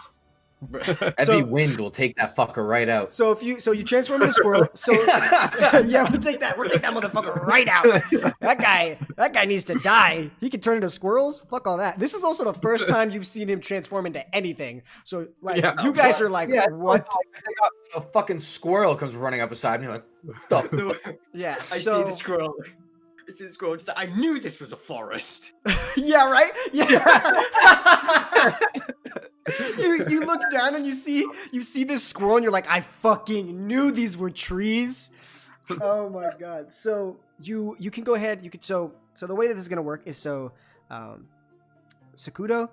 Heavy So- wind will take that fucker right out. So you transform into a squirrel. So yeah, we'll take that motherfucker right out. That guy needs to die. He can turn into squirrels. Fuck all that. This is also the first time you've seen him transform into anything. So like Yeah. you guys are like, Yeah, what? A fucking squirrel comes running up beside me, like, what the f-? Yeah. I see the squirrel. I see the squirrel. It's that I knew this was a forest. Yeah, right? Yeah. you look down and you see this squirrel and you're like, I fucking knew these were trees. Oh my god. So you can go ahead, so the way that this is gonna work is Sakudo,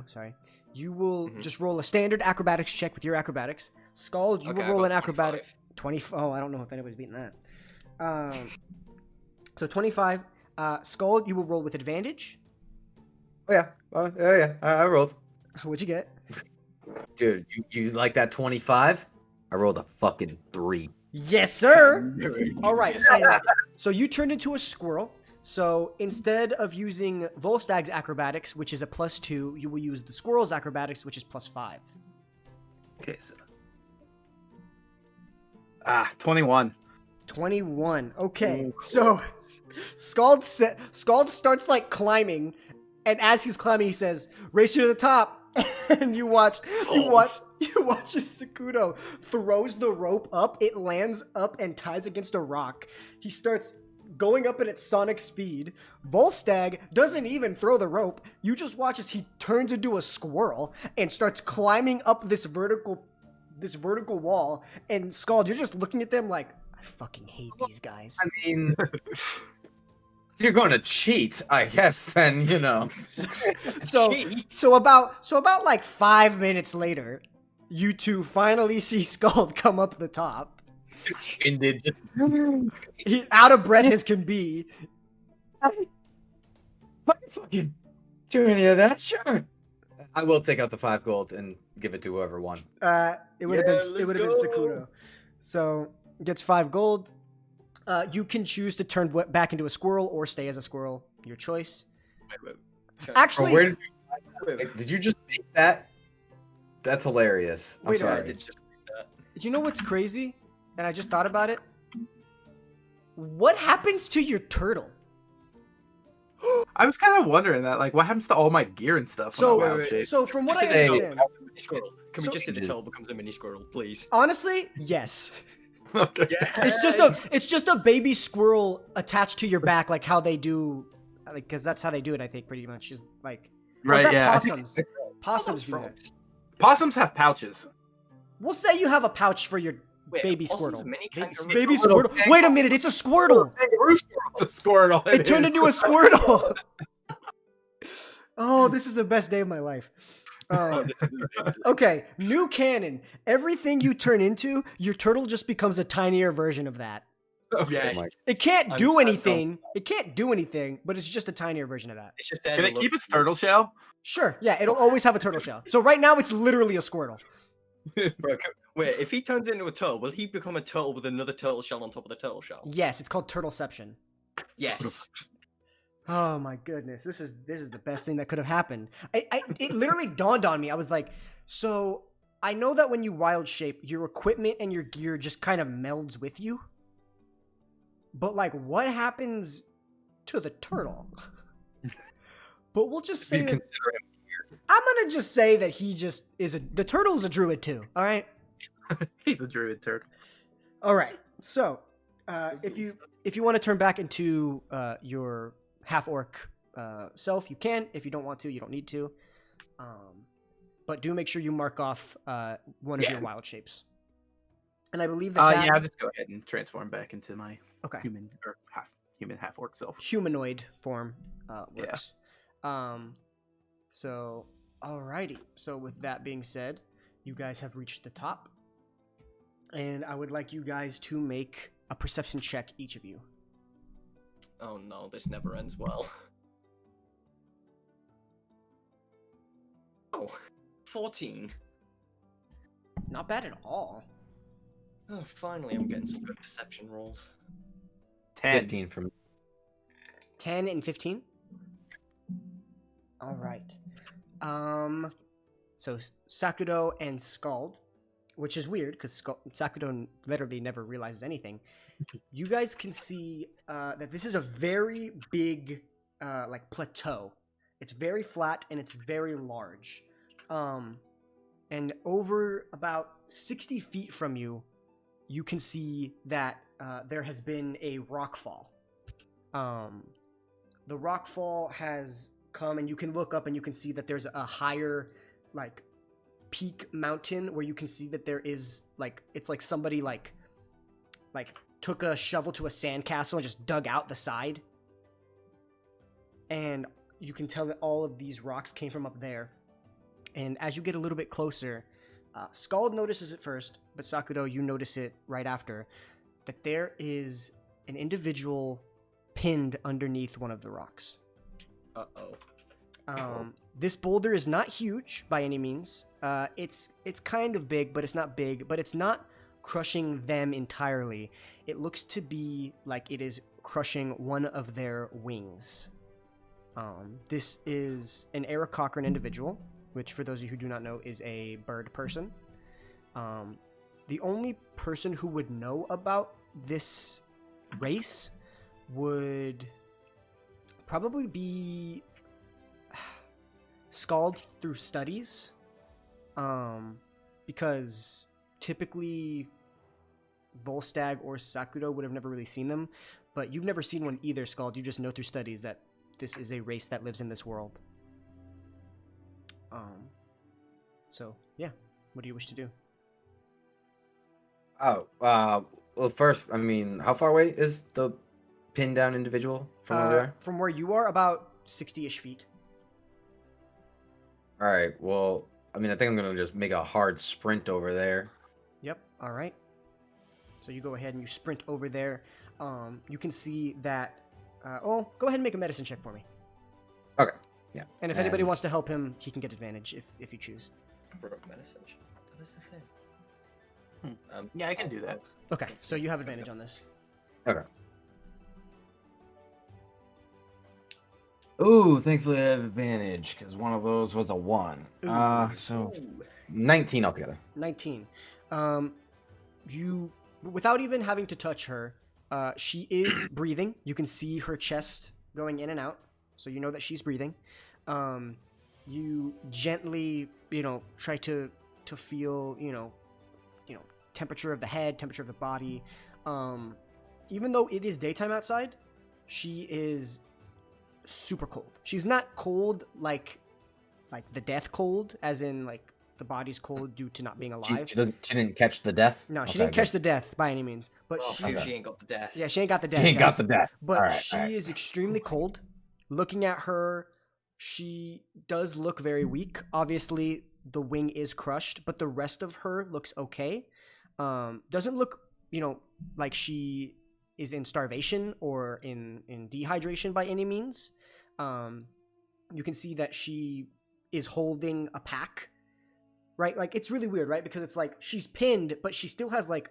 sorry. You will just roll a standard acrobatics check with your acrobatics. Scald, you Okay, will I roll got an acrobatic 25. 20. Oh, I don't know if anybody's beating that. So 25. Scald, you will roll with advantage. Oh, yeah. I rolled. What'd you get? Dude, you like that 25? I rolled a fucking 3. Yes, sir. All right. So you turned into a squirrel. So instead of using Volstag's acrobatics, which is a +2, you will use the squirrel's acrobatics, which is +5. Okay. So. 21. 21. Okay. So Scald starts like climbing, and as he's climbing, he says, "Race you to the top." And you watch as Sakudo throws the rope up. It lands up and ties against a rock. He starts going up at its sonic speed. Volstagg doesn't even throw the rope. You just watch as he turns into a squirrel and starts climbing up this vertical wall. And Scald, you're just looking at them like, I fucking hate these guys. I mean, if you're going to cheat, I guess, then, you know. So about like 5 minutes later, you two finally see Scald come up the top. He out of breath as can be. Fucking do any of that? Sure. I will take out the 5 gold and give it to whoever won. It would have been Sakudo. So gets 5 gold. You can choose to turn back into a squirrel or stay as a squirrel. Your choice. Wait. Actually, Where did you just make that? That's hilarious. I'm Wait a sorry. minute. You know what's crazy? And I just thought about it. What happens to your turtle? I was kind of wondering that, like, what happens to all my gear and stuff? So, when I wild shape? so from what I Just say the understand, turtle becomes a mini squirrel. Can So- we just say the turtle becomes a mini squirrel, please? honestly, yes. Okay. It's just a baby squirrel attached to your back, like how they do, like because that's how they do it. I think pretty much is like Right, that yeah. Possums. Possums do that. Possums have pouches. We'll say you have a pouch for your Wait, baby possum's squirtle. a mini Baby, kangaroo. baby squirtle. Wait a minute, it's a squirtle. It's a squirtle. It turned into a squirtle. Oh, this is the best day of my life. Okay, new canon. Everything you turn into, your turtle just becomes a tinier version of that. Yes. It can't I'm do so anything. It can't do anything, but it's just a tinier version of that. It's just Can it keep its turtle shell? Sure. Yeah, it'll always have a turtle shell. So right now it's literally a squirtle. Wait, if he turns into a turtle, will he become a turtle with another turtle shell on top of the turtle shell? Yes, it's called turtleception. Yes. Oh my goodness, this is the best thing that could have happened. It literally dawned on me. I was like, so I know that when you wild shape, your equipment and your gear just kind of melds with you. But like, what happens to the turtle? But we'll just say that, I'm gonna just say that he just is the turtle's a druid too. All right. He's a druid turtle. All right. So if you want to turn back into your half orc self, you can. If you don't want to, you don't need to. But do make sure you mark off one of your wild shapes. And I believe that. Yeah, I'll just go ahead and transform back into my okay human or half orc self. Humanoid form works. So alrighty. So with that being said, you guys have reached the top, and I would like you guys to make a perception check, each of you. Oh no, this never ends well. Oh, 14. Not bad at all. Oh, finally, I'm getting some good perception rolls. 10. 15 from 10 and 15. All right. So Sakudo and Scald, which is weird because Sakudo literally never realizes anything. You guys can see that this is a very big like plateau. It's very flat and it's very large. And over about 60 feet from you, you can see that there has been a rockfall. The rockfall has come, and you can look up and you can see that there's a higher, like, peak mountain where you can see that there is, like, it's like somebody, like took a shovel to a sandcastle and just dug out the side. And you can tell that all of these rocks came from up there. And as you get a little bit closer, Scald notices it first, but Sakudo, you notice it right after, that there is an individual pinned underneath one of the rocks. This boulder is not huge by any means. It's kind of big, but it's not big, but it's not crushing them entirely. It looks to be like it is crushing one of their wings. This is an Eric Cochran individual, which for those of you who do not know is a bird person. The only person who would know about this race would probably be Scald through studies, because typically Volstagg or Sakudo would have never really seen them, but you've never seen one either, Scald. You just know through studies that this is a race that lives in this world. So yeah, what do you wish to do? well, first, I mean, how far away is the pinned down individual from over there? From where you are, about 60-ish feet. All right. Well, I mean, I think I'm gonna just make a hard sprint over there. Yep. All right. So you go ahead and you sprint over there. You can see that. Go ahead and make a medicine check for me. Okay. Yeah. And if anybody wants to help him, he can get advantage if you choose. Medicine. That is the thing. Yeah, I can do that. Okay. So you have advantage on this. Okay. Ooh, thankfully I have advantage because one of those was a 1. So 19 altogether. 19. You, without even having to touch her, she is breathing. You can see her chest going in and out, so you know that she's breathing. You gently, try to feel, temperature of the head, temperature of the body. Even though it is daytime outside, she is super cold. She's not cold like the death cold, as in like the body's cold due to not being alive. She didn't catch the death? No, she didn't catch the death by any means. But She ain't got the death. Yeah, she ain't got the death. She ain't got the death. But she is extremely cold. Looking at her, she does look very weak. Obviously, the wing is crushed, but the rest of her looks okay. Doesn't look, like she is in starvation or in dehydration by any means. You can see that she is holding a pack, right? Like, it's really weird, right? Because it's like she's pinned, but she still has like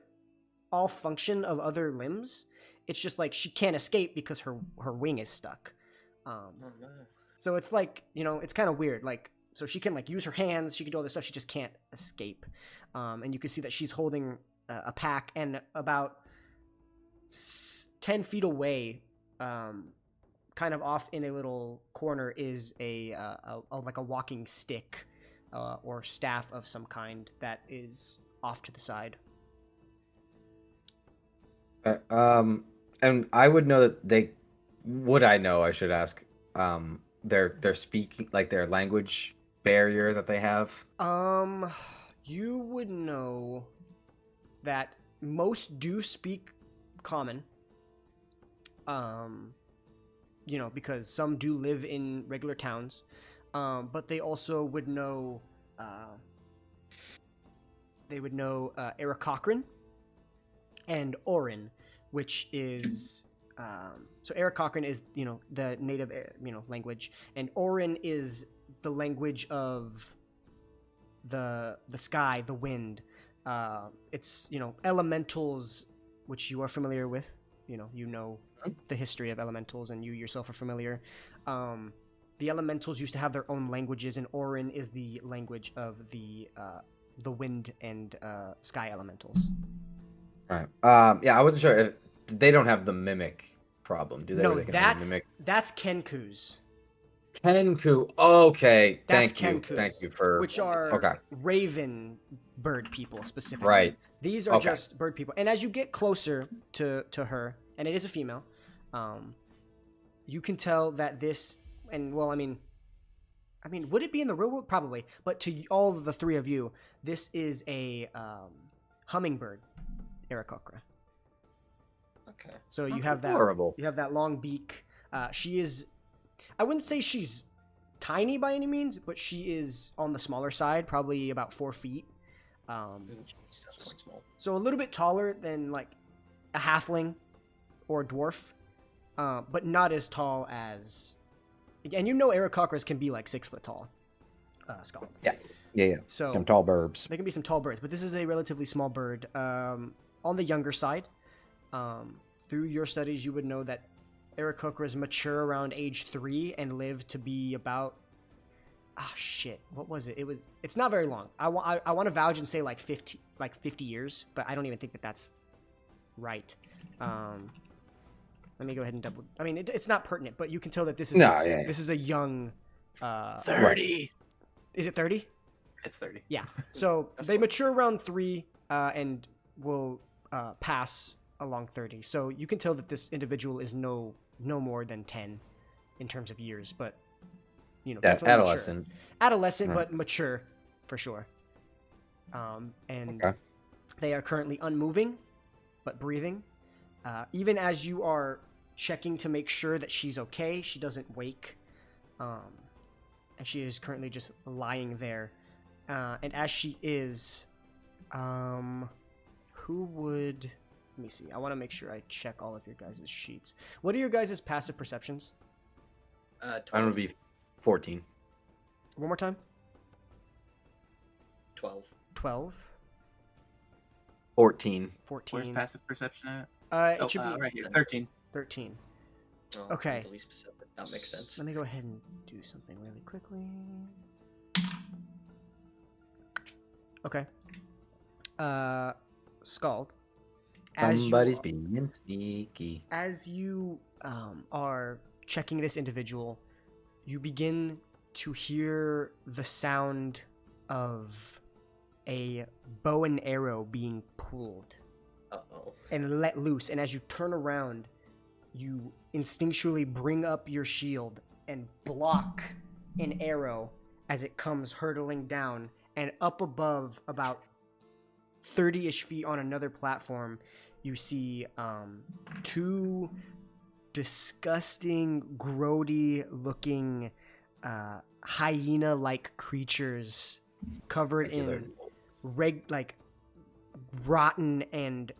all function of other limbs. It's just like she can't escape because her wing is stuck. So it's like, it's kind of weird. Like, so she can like use her hands, she can do all this stuff, she just can't escape. And you can see that she's holding a pack, and about 10 feet away, kind of off in a little corner, is a walking stick or staff of some kind that is off to the side. And I would know that they would. I know. I should ask. Their speaking, like their language barrier that they have. You would know that most do speak common. Because some do live in regular towns. But they also would know. They would know Eric Cochran and Orin, which is so Eric Cochran is the native language, and Orin is the language of the sky, the wind. It's elementals, which you are familiar with. The history of elementals, and you yourself are familiar. The elementals used to have their own languages, and Orin is the language of the wind and sky elementals. Right. Yeah, I wasn't sure if they don't have the mimic problem, do they? No, They can have mimic. that's Kenkus. Kenku. Okay. That's Thank you. Kenkus, Thank you for. which are Okay. raven bird people specifically. Right. These are Okay. just bird people. And as you get closer to her, and it is a female, you can tell that this, and well, I mean, would it be in the real world? Probably. But to all of the three of you, this is a hummingbird, Aarakocra. Okay. So you have that. Horrible. You have that long beak. She is. I wouldn't say she's tiny by any means, but she is on the smaller side, probably about 4 feet. Jeez, that's quite small. So a little bit taller than like a halfling or a dwarf, but not as tall as. And Aarakocras can be like 6 foot tall. Skull. Yeah. So Some tall burbs. they can be some tall birds, but this is a relatively small bird. On the younger side. Through your studies, you would know that Aarakocras mature around age 3 and live to be about. What was it? It's not very long. I want to vouch and say like 50 years, but I don't even think that that's right. Let me go ahead and double. I mean, it's not pertinent, but you can tell that this is this is a young. 30. Is it 30? It's 30. Yeah. So That's they fine. mature around 3 and will pass along 30. So you can tell that this individual is no more than 10 in terms of years, but definitely Adolescent. adolescent, Right. but mature for sure. And Okay. they are currently unmoving, but breathing. Even as you are checking to make sure that she's okay, she doesn't wake, and she is currently just lying there. And as she is, who would? Let me see. I want to make sure I check all of your guys' sheets. What are your guys' passive perceptions? 12. I'm gonna be 14. One more time. 12. 12, 14. 14. Where's passive perception at? It should be right here. 13. 13. Oh, Okay. the least specific. That makes sense. Let me go ahead and do something really quickly. Okay. Scald. Somebody's being sneaky. As you are checking this individual, you begin to hear the sound of a bow and arrow being pulled Uh-oh. and let loose. And as you turn around, you instinctually bring up your shield and block an arrow as it comes hurtling down. And up above, about 30-ish feet on another platform, you see 2 disgusting, grody-looking hyena-like creatures covered in rotten and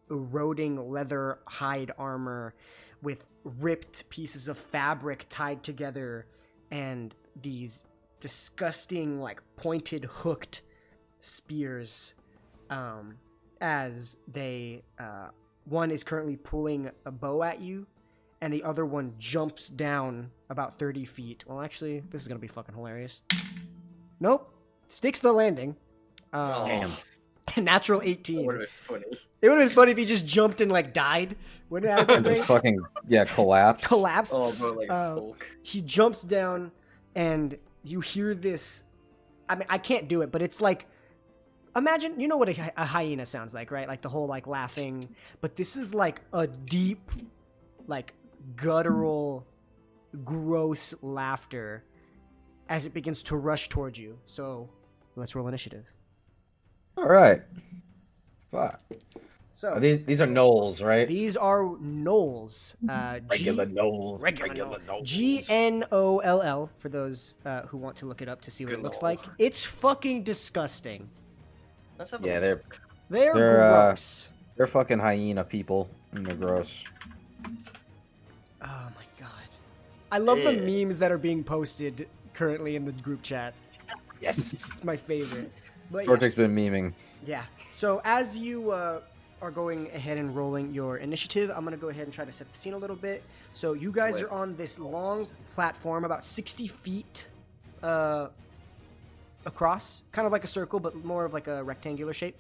eroding leather hide armor with ripped pieces of fabric tied together and these disgusting, like, pointed, hooked spears, as they, one is currently pulling a bow at you, and the other one jumps down about 30 feet. Well, actually, this is gonna be fucking hilarious. Nope. Sticks the landing. Damn. Natural That 18. would have been funny. It would have been funny if he just jumped and, like, died. Wouldn't it have been And great? just fucking collapse. Collapsed. Oh, bro, like Uh, Hulk. He jumps down, and you hear this. I mean, I can't do it, but it's like imagine, you know what a hyena sounds like, right? Like the whole like laughing, but this is like a deep, like guttural, gross laughter as it begins to rush towards you. So let's roll initiative. All right. Fuck. So These are gnolls, right? these are gnolls. Regular gnolls. Regular gnoll. Gnoll for those who want to look it up to see what it looks like. It's fucking disgusting. Let's have a Yeah, look. They're They're, gross. they're fucking hyena people, and they're gross. Oh my god. I love the memes that are being posted currently in the group chat. Yes. It's my favorite. But Torchic's been memeing. yeah. So as you are going ahead and rolling your initiative, I'm going to go ahead and try to set the scene a little bit. So you guys are on this long platform about 60 feet across, kind of like a circle, but more of like a rectangular shape,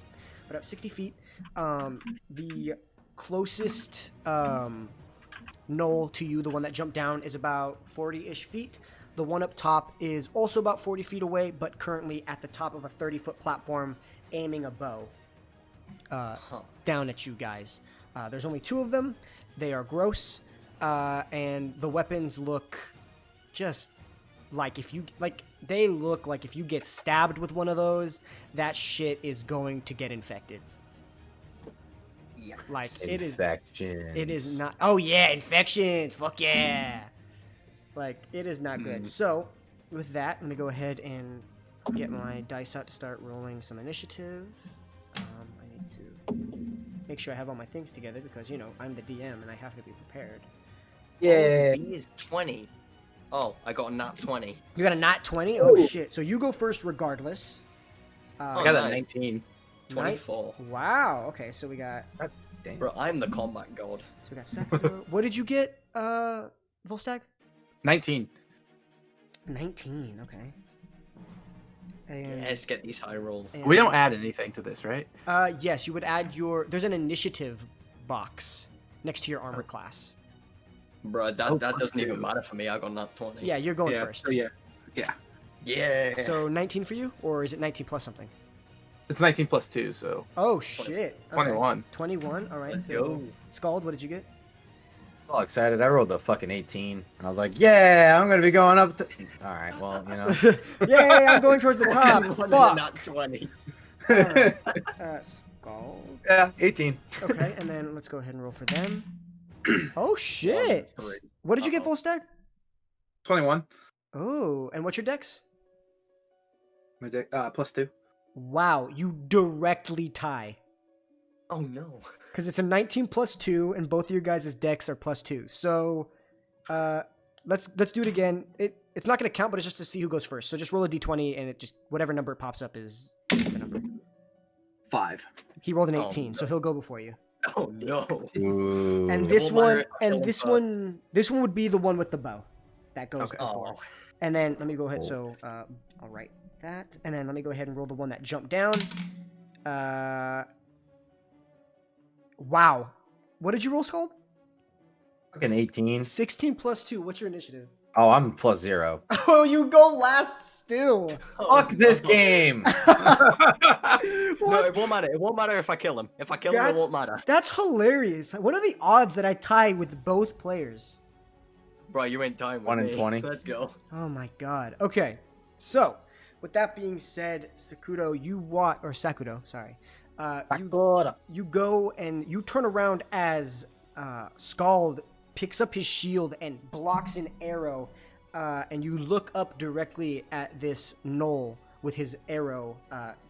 but up 60 feet. The closest knoll to you, the one that jumped down, is about 40-ish feet. The one up top is also about 40 feet away, but currently at the top of a 30-foot platform, aiming a bow down at you guys. There's only 2 of them. They are gross, and the weapons look just like they look like if you get stabbed with one of those, that shit is going to get infected. Yeah. Like Infections. it is not. Oh yeah, infections. Fuck yeah. Like it is not good. So with that, let me go ahead and get my dice out to start rolling some initiative. I need to make sure I have all my things together because, you know, I'm the DM and I have to be prepared. Yeah. B is 20. Oh, I got a nat 20. You got a nat 20? Oh, shit. So you go first regardless. I got a nice. 19. 24. Wow. Okay, so we got... Damn. Bro, I'm the combat god. So we got Sakura. What did you get, Volstagg? 19. 19, okay. And, Yes, get these high rolls. and- We don't add anything to this, right? Yes, you would add your... There's an initiative box next to your armor class. Bro, that doesn't even matter for me. I got nat 20. Yeah, you're going yeah, first. So yeah. Yeah. So 19 for you, or is it 19 plus something? It's 19 plus 2, so Oh shit! Okay. 21. 21. All right. Let's So go. Scald, what did you get? All excited. I rolled a fucking 18, and I was like, "Yeah, I'm gonna be going up." All right. Well, you know. Yay! I'm going towards the top. Fuck. Nat 20. All right. Scald. Yeah, 18. Okay, and then let's go ahead and roll for them. Oh shit! What did you get, Volstagg? 21. Oh, and what's your dex? My deck, plus 2. Wow, you directly tie. Oh no. Because it's a 19 plus 2, and both of your guys' decks are plus 2. So, let's do it again. It's not going to count, but it's just to see who goes first. So just roll a d20, and it just whatever number it pops up is the number. 5. He rolled an Oh, 18, so no. he'll go before you. Oh no. Ooh. And It this won't matter one, if I kill him first. this one would be the one with the bow that goes Okay. before. Oh. And then let me go ahead. Cool. So I'll write that, and then let me go ahead and roll the one that jumped down. Wow, what did you roll, Scald? fucking 18. 16 plus 2. What's your initiative? Oh, I'm plus 0. Oh, you go last still. Fuck this game. No, What? it won't matter. It won't matter if I kill him. If I kill him, it won't matter. That's hilarious. What are the odds that I tie with both players? Bro, you ain't dying with 1 in me. 20. Let's go. Oh my god. Okay. So, with that being said, Sakudo, Sakudo, sorry. You go and you turn around as Scald picks up his shield and blocks an arrow, and you look up directly at this gnoll with his arrow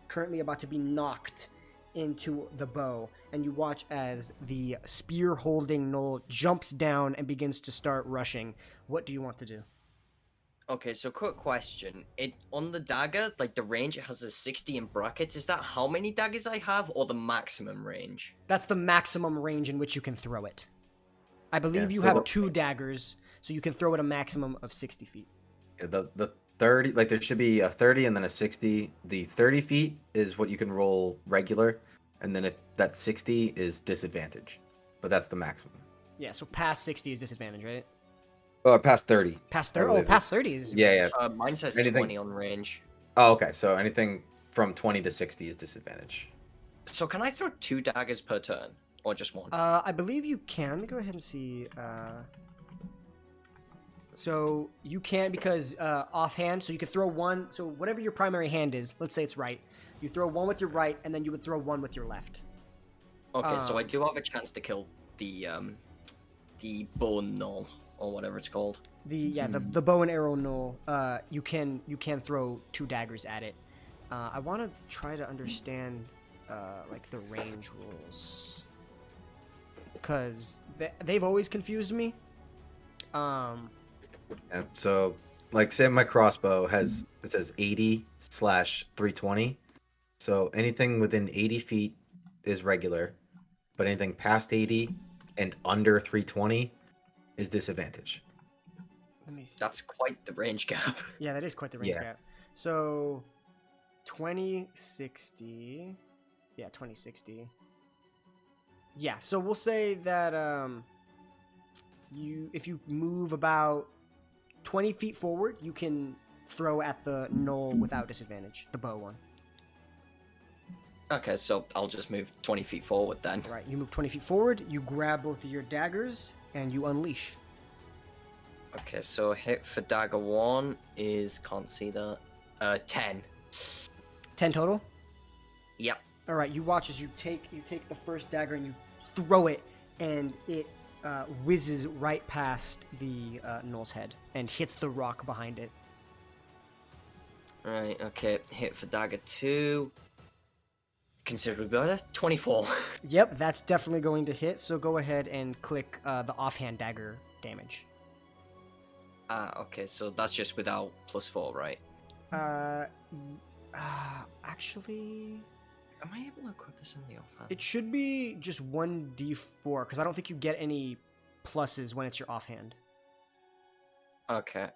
currently about to be knocked into the bow, and you watch as the spear-holding gnoll jumps down and begins to start rushing. What do you want to do? Okay, so quick question. It on the dagger, like the range, it has a 60 in brackets. Is that how many daggers I have, or the maximum range? That's the maximum range in which you can throw it. I believe Yeah, you so have what- 2 daggers, so you can throw it a maximum of 60 feet. The 30, like there should be a 30 and then a 60. The 30 feet is what you can roll regular, and then that 60 is disadvantage. But that's the maximum. Yeah, so past 60 is disadvantage, right? Past 30. Past I 30. Oh, believe past 30 is Yeah, yeah. Mine says Anything- 20 on range. Oh, okay. So anything from 20 to 60 is disadvantage. So can I throw 2 daggers per turn, or just one? I believe you can. Let me go ahead and see. So you can because offhand, so you could throw one. So whatever your primary hand is, let's say it's right. You throw one with your right, and then you would throw one with your left. Okay, so I do have a chance to kill the bone null or whatever it's called. The bow and arrow null. You can throw 2 daggers at it. I want to try to understand like the range rules because they've always confused me. Yeah, so, like, say my crossbow it says 80/320. So anything within 80 feet is regular, but anything past 80 and under 320 is disadvantage. Let me see. That's quite the range gap. Yeah, that is quite the range Yeah. gap. So 2060. Yeah, 2060. Yeah, so we'll say that if you move about 20 feet forward, you can throw at the null without disadvantage, the bow one. Okay, so I'll just move 20 feet forward then. All right, you move 20 feet forward, you grab both of your daggers, and you unleash. Okay, so hit for dagger 1 is, can't see that, 10. 10 total? Yep. All right, you watch as you take the first dagger and you throw it, and it whizzes right past the null's head and hits the rock behind it. Right, okay, hit for dagger 2. Considerably better, 24. Yep, that's definitely going to hit, so go ahead and click the offhand dagger damage. Okay, so that's just without +4, right? Actually, Am I able to equip this in the offhand? it should be just 1d4, because I don't think you get any pluses when it's your offhand. Okay,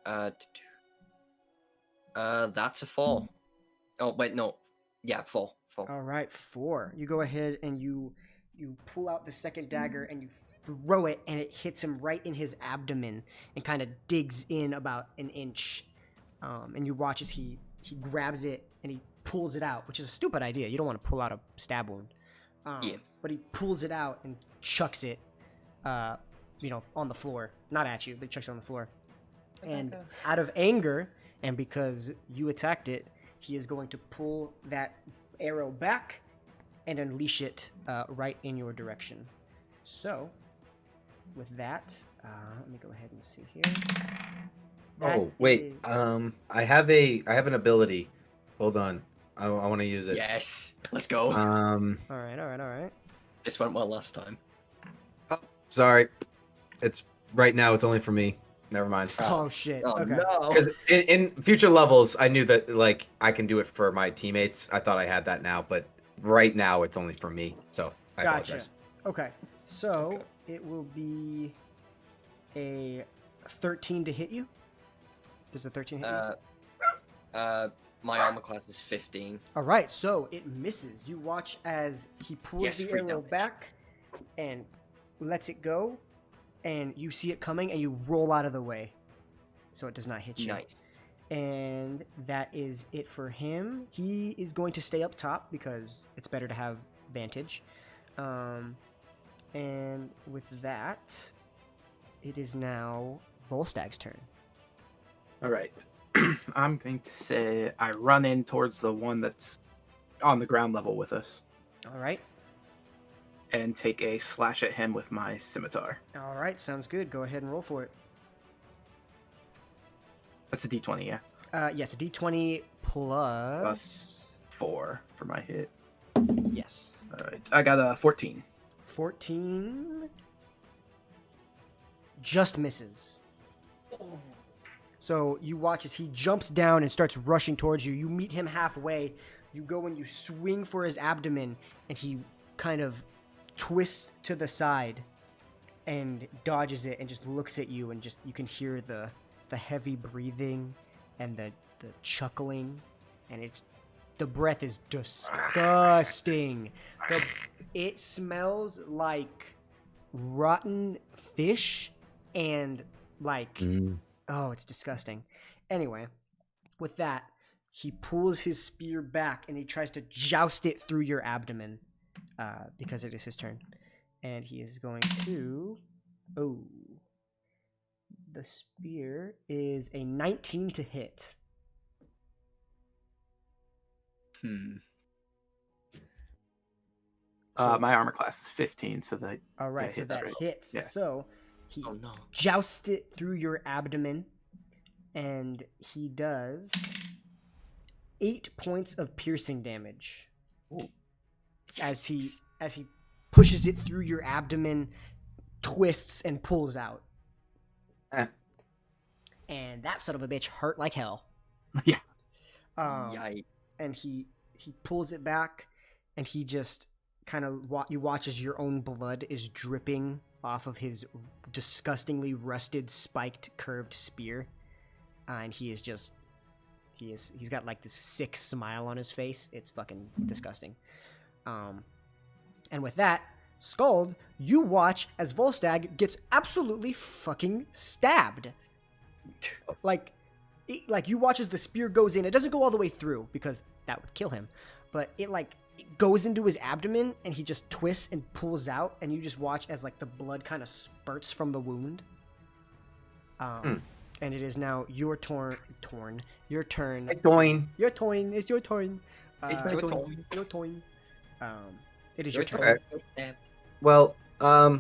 that's a 4. Oh, wait, no. Yeah, 4. All right, 4. You go ahead and you pull out the second dagger and you throw it, and it hits him right in his abdomen and kind of digs in about an inch. And you watch as he grabs it and he pulls it out, which is a stupid idea. You don't want to pull out a stab wound. Yeah. But he pulls it out and chucks it, on the floor. Not at you, but he chucks it on the floor. And out of anger, and because you attacked it, he is going to pull that arrow back and unleash it right in your direction. So, with that, let me go ahead and see here. Oh, wait. I have an ability. Hold on. I want to use it. Yes, let's go. All right. This went well last time. Oh, sorry. It's right now. It's only for me. Never mind. Oh shit. Oh, Okay. no. 'Cause in future levels, I knew that like I can do it for my teammates. I thought I had that now, but right now it's only for me. So I Gotcha. apologize. Okay. So it will be a 13 to hit you. Does a 13 hit you? My armor class is 15. All right. So it misses. You watch as he pulls Yes, the free arrow damage. back and lets it go, and you see it coming, and you roll out of the way, so it does not hit you. Nice. And that is it for him. He is going to stay up top because it's better to have vantage. And with that, it is now Volstag's turn. All right. I'm going to say I run in towards the one that's on the ground level with us All right. and take a slash at him with my scimitar. All right. Sounds good. Go ahead and roll for it. That's a d20, yeah. Yes, a d20 plus... Plus 4 for my hit. Yes. All right. I got a 14. 14 just misses. So you watch as he jumps down and starts rushing towards you. You meet him halfway. You go and you swing for his abdomen, and he kind of twists to the side and dodges it and just looks at you, and just you can hear the heavy breathing and the chuckling, and the breath is disgusting. It smells like rotten fish and like oh, it's disgusting. Anyway, with that, he pulls his spear back and he tries to joust it through your abdomen because it is his turn. And he is going to... Oh. The spear is a 19 to hit. My armor class is 15, so that... All right, so that hits. Yeah. So he jousts it through your abdomen, and he does 8 points of piercing damage. Ooh. As he pushes it through your abdomen, twists and pulls out. And that son of a bitch hurt like hell. Yeah. Yikes. And he pulls it back, and he just kind of you watch as your own blood is dripping off of his disgustingly rusted, spiked, curved spear, and he's got like this sick smile on his face. It's fucking disgusting. And with that, Skald, you watch as Volstagg gets absolutely fucking stabbed. Like you watch as the spear goes in. It doesn't go all the way through because that would kill him, but it goes into his abdomen and he just twists and pulls out, and you just watch as like the blood kind of spurts from the wound. And it is now your turn. Your turn. It's your turn. It's your turn. It's my turn. Your turn. It is your turn. Okay. Well, I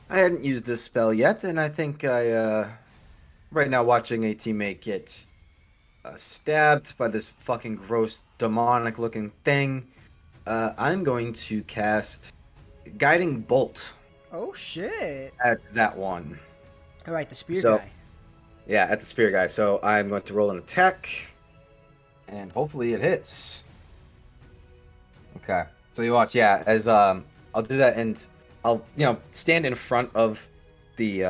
hadn't used this spell yet, and I think right now watching a teammate get stabbed by this fucking gross demonic-looking thing, I'm going to cast Guiding Bolt. Oh shit! At that one. All right, the spear guy. Yeah, at the spear guy. So I'm going to roll an attack, and hopefully it hits. Okay. So you watch, as I'll do that, and I'll stand in front of the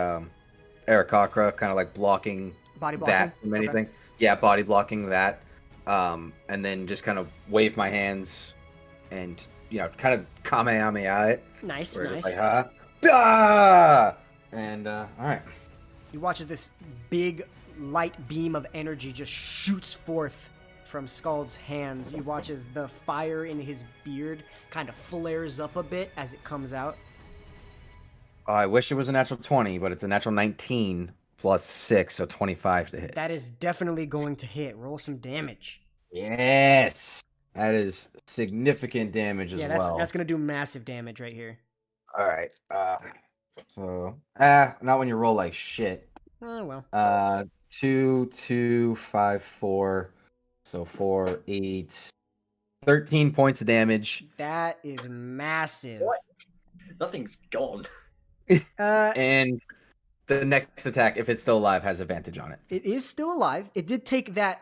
Aarakocra, kind of like blocking that from anything. Okay. Yeah, body blocking that, and then just kind of wave my hands, and kind of kamehameha it. Nice. Just like ah! And all right. You watch as this big light beam of energy just shoots forth from Skald's hands. You watch as the fire in his beard kind of flares up a bit as it comes out. I wish it was a natural 20, but it's a natural 19 plus 6, so 25 to hit. That is definitely going to hit. Roll some damage. Yes! That is significant damage as well. Yeah, that's going to do massive damage right here. All right. So, not when you roll like shit. Oh, well. 2, 2, 5, 4. So 4, 8, 13 points of damage. That is massive. What? Nothing's gone. And the next attack, if it's still alive, has advantage on it. It is still alive. It did take that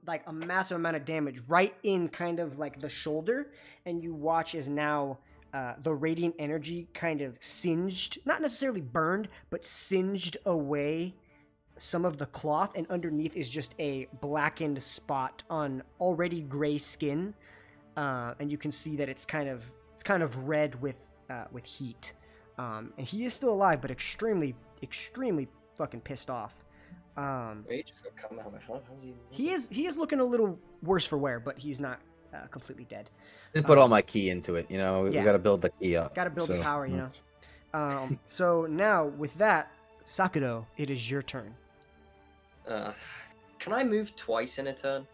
like a massive amount of damage right in kind of like the shoulder, and you watch as now the radiant energy kind of singed, not necessarily burned, but singed away some of the cloth, and underneath is just a blackened spot on already gray skin, and you can see that it's kind of red with heat. And he is still alive, but extremely fucking pissed off. He is looking a little worse for wear, but he's not completely dead. I put all my key into it, We gotta build the key up. Gotta build the power, So now with that, Sakuro, it is your turn. Can I move twice in a turn?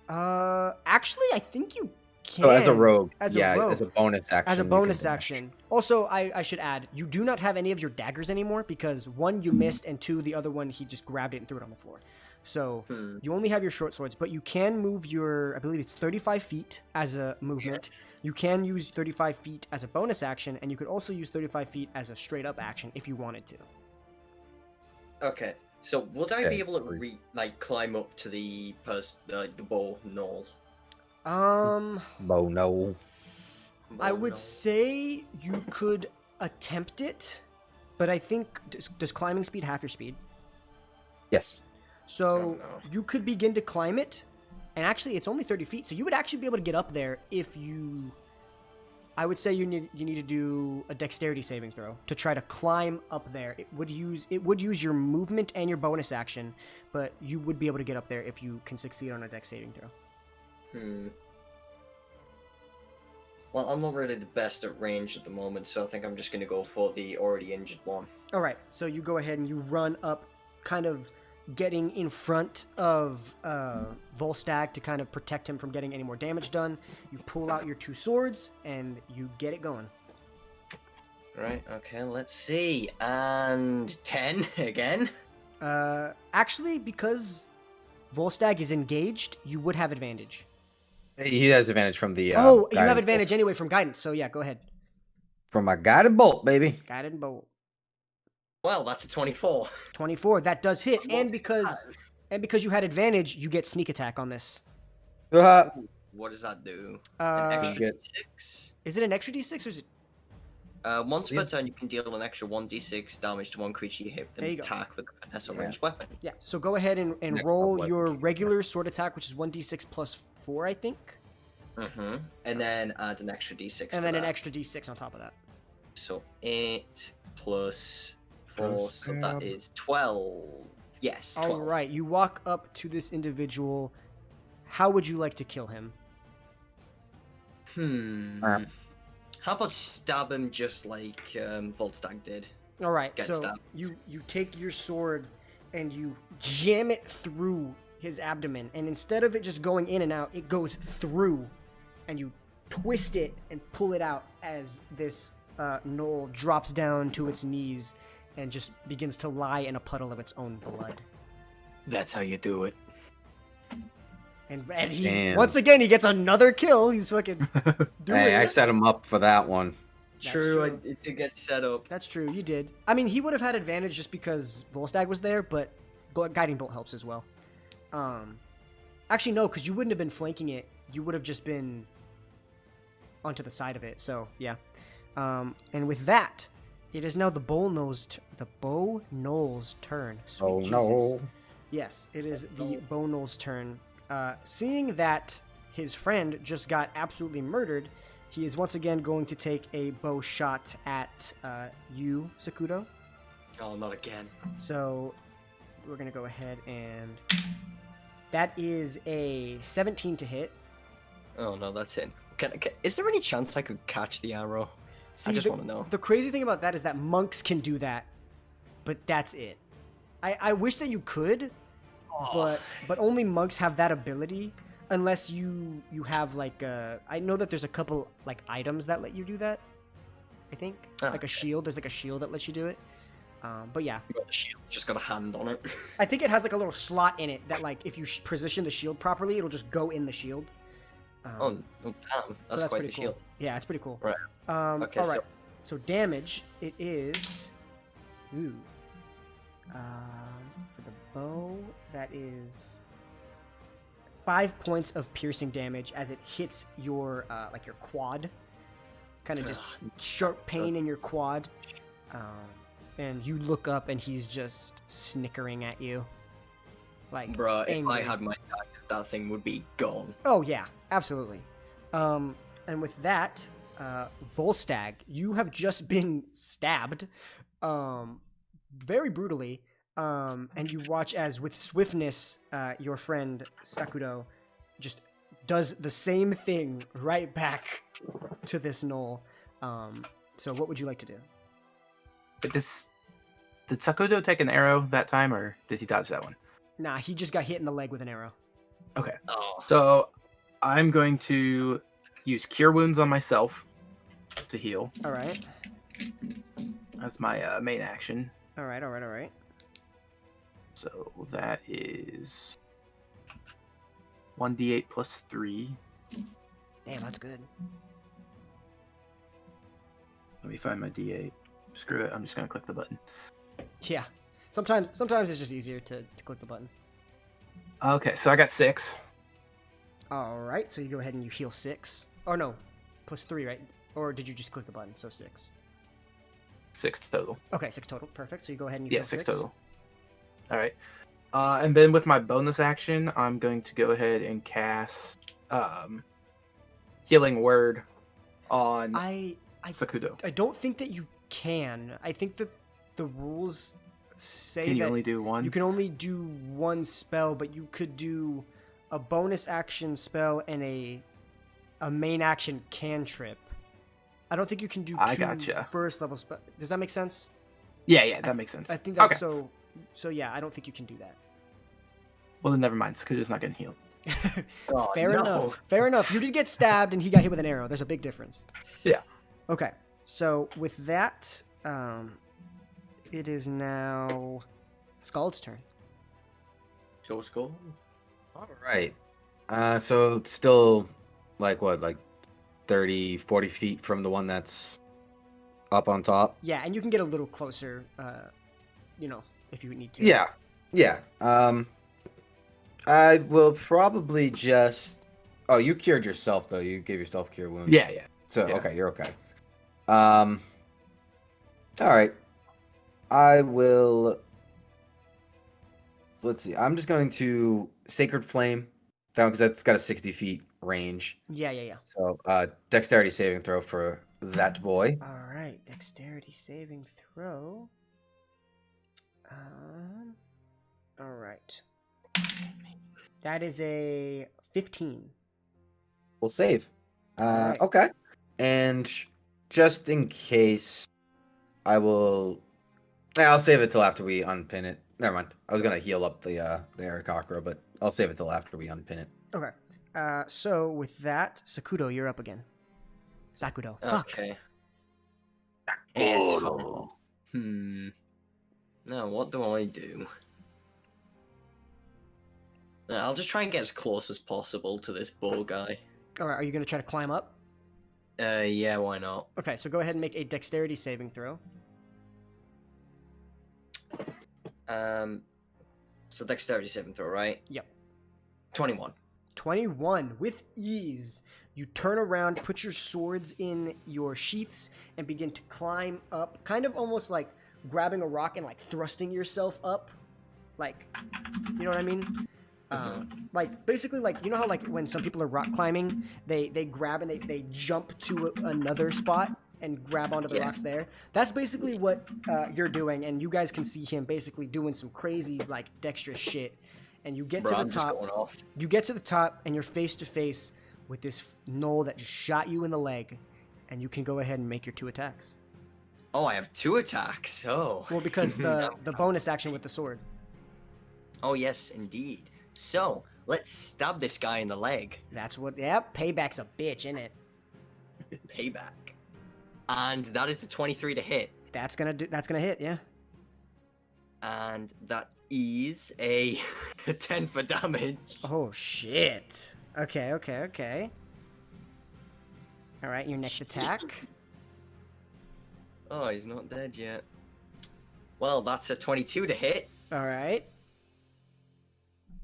Actually, I think you can. So as a rogue, as a bonus action. As a bonus action. Also, I should add, you do not have any of your daggers anymore because 1, you missed, and 2, the other one, he just grabbed it and threw it on the floor. So you only have your short swords, but you can move I believe it's 35 feet as a movement. Yeah. You can use 35 feet as a bonus action, and you could also use 35 feet as a straight up action if you wanted to. Okay. So would I be able to climb up to the bow knoll? Bow knoll. I would say you could attempt it, but I think does climbing speed half your speed? Yes. So you could begin to climb it, and actually it's only 30 feet, so you would actually be able to get up there if you I would say you need to do a dexterity saving throw to try to climb up there. It would use your movement and your bonus action, but you would be able to get up there if you can succeed on a dex saving throw. Well, I'm not really the best at range at the moment, so I think I'm just going to go for the already injured one. All right, so you go ahead and you run up, kind of getting in front of Volstagg to kind of protect him from getting any more damage done. You pull out your 2 swords, and you get it going. Right, okay, let's see. And 10 again? Actually, because Volstagg is engaged, you would have advantage. He has advantage from the. You have guided advantage bolt. anyway from guidance, so yeah, go ahead. From my guided bolt, baby. Guided bolt. Well, that's a 24. 24, that does hit, and because you had advantage, you get sneak attack on this. Uh, What does that do? An extra Get- d6? Is it an extra d6 or is it? Once per turn, you can deal an extra 1d6 damage to one creature you hit with There an you go. attack with a finesse or Yeah. ranged weapon. Yeah, so go ahead and Next roll up, your regular sword attack, which is 1d6 plus 4, I think. And then add an extra d6 And to then an that. extra d6 on top of that. So 8 plus 4, Plus so that 10. is 12. Yes, 12. All right, you walk up to this individual. How would you like to kill him? How about stab him just like Volstagg did? All right, Get so stabbed. you take your sword and you jam it through his abdomen, and instead of it just going in and out, it goes through, and you twist it and pull it out as this gnoll drops down to its knees and just begins to lie in a puddle of its own blood. That's how you do it. And he, Damn. once again, he gets another kill. He's fucking doing Hey, I it. set him up for that one. That's True, true. it did get set up. That's true, you did. I mean, he would have had advantage just because Volstagg was there, but Guiding Bolt helps as well. Actually, no, because you wouldn't have been flanking it. You would have just been onto the side of it. So, yeah. And with that, it is now the Bow Knoll's turn. Sweet Oh Jesus. no. Yes, it is the Bow Knoll's turn. Seeing that his friend just got absolutely murdered, he is once again going to take a bow shot at you, Sakudo. Oh, not again. So we're going to go ahead and... That is a 17 to hit. Oh no, that's it. Is there any chance I could catch the arrow? See, I just the- want to know. The crazy thing about that is that monks can do that, but that's it. I wish that you could, but only monks have that ability, unless you have like I know that there's a couple like items that let you do that. I think Oh, like a shield. There's like a shield that lets you do it. But yeah, You got the shield, just got a hand on it. I think it has like a little slot in it that like if you position the shield properly, it'll just go in the shield. Oh, damn, that's quite pretty the cool. shield. Yeah, it's pretty cool. Right. Okay, all right. so- So damage, it is. Ooh. For the bow, that is 5 points of piercing damage as it hits your like your quad. Kind of just sharp pain in your quad. And you look up and he's just snickering at you. Like, Bruh, if I angry. had my daggers, that thing would be gone. Oh yeah, absolutely. And with that, Volstagg, you have just been stabbed, very brutally. And you watch as, with swiftness, your friend Sakudo just does the same thing right back to this gnoll. So what would you like to do? Did Sakudo take an arrow that time, or did he dodge that one? Nah, he just got hit in the leg with an arrow. Okay. Oh, So I'm going to use Cure Wounds on myself to heal All right. as my main action. All right. So that is 1d8 plus 3. Damn, that's good. Let me find my d8. Screw it. I'm just going to click the button. Yeah. Sometimes it's just easier to click the button. Okay, so I got 6. All right, so you go ahead and you heal 6. Or no, plus 3, right? Or did you just click the button? So 6. 6 total. Okay, 6 total. Perfect. So you go ahead and you Yeah, heal 6 6 total. All right. And then with my bonus action, I'm going to go ahead and cast Healing Word on I Sakudo? I don't think that you can. I think that the rules say Can you that only do one? you can only do one spell, but you could do a bonus action spell and a main action cantrip. I don't think you can do I two gotcha. first level spell. Does that make sense? Yeah, that makes sense. I think that's Okay. so yeah, I don't think you can do that. Well, then never mind. Sakudo's not getting healed. Oh, Fair no. enough. Fair enough. You did get stabbed and he got hit with an arrow. There's a big difference. Yeah. Okay. So with that, it is now Scald's turn. Go skull. All right. So it's still like 30, 40 feet from the one that's up on top. Yeah, and you can get a little closer, if you need to. Yeah. I will probably just. Oh, you cured yourself though. You gave yourself cure wounds. Yeah. So Yeah. okay, you're okay. All right. I will. Let's see. I'm just going to Sacred Flame down because that's got a 60 feet range. Yeah. So dexterity saving throw for that boy. All right, dexterity saving throw. All right. That is a 15. We'll save. Alright. Okay. And just in case, I'll save it till after we unpin it. Never mind. I was gonna heal up the Aarakocra, but I'll save it till after we unpin it. Okay. So with that, Sakudo, you're up again. Sakudo. Fuck. Okay. It's fine. Now, what do I do? I'll just try and get as close as possible to this bull guy. All right. Are you gonna try to climb up? Yeah, why not? Okay. So go ahead and make a dexterity saving throw. So dexterity saving throw, right? Yep. 21. 21 with ease. You turn around, put your swords in your sheaths, and begin to climb up, kind of almost like grabbing a rock and like thrusting yourself up, like, you know what I mean? Like basically, like, you know how like when some people are rock climbing, they grab and they jump to another spot and grab onto the rocks there. That's basically what you're doing, and you guys can see him basically doing some crazy like dexterous shit. And you get to the top. You get to the top, and you're face to face with this gnoll that just shot you in the leg, and you can go ahead and make your 2 attacks. Oh, I have 2 attacks. Oh. Well, because the bonus action with the sword. Oh yes, indeed. So let's stab this guy in the leg. That's what. Yep. Payback's a bitch, isn't it? Payback. And that is a 23 to hit. That's gonna hit. Yeah. And that is a 10 for damage. Oh shit. Okay. All right, your next attack. Oh, he's not dead yet. Well, that's a 22 to hit. All right.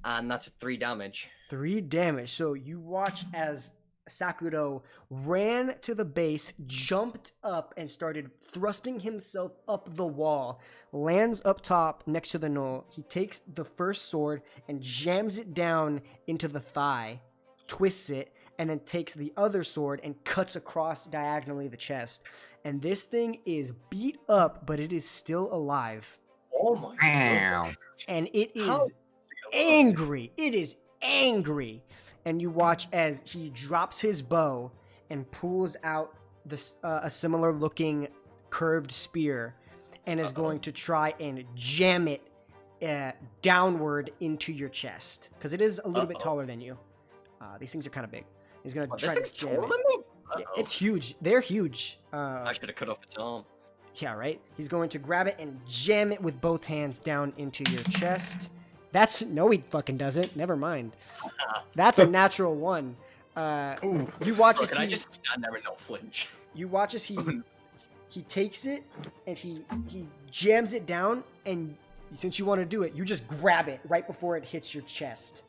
And that's a 3 damage. 3 damage. So you watch as Sakudo ran to the base, jumped up, and started thrusting himself up the wall. Lands up top next to the gnoll. He takes the first sword and jams it down into the thigh, twists it, and then takes the other sword and cuts across diagonally the chest. And this thing is beat up, but it is still alive. Oh my god. And it is angry. It is angry. And you watch as he drops his bow and pulls out a similar looking curved spear and is going to try and jam it downward into your chest, because it is a little bit taller than you. These things are kind of big. He's going to try to jam it. Yeah, it's huge. They're huge. I should have cut off its arm. Yeah, right? He's going to grab it and jam it with both hands down into your chest. No, he fucking doesn't. Never mind. That's a natural 1. You watch as I just stand there and not flinch. You watch as he takes it and he jams it down, and since you want to do it, you just grab it right before it hits your chest,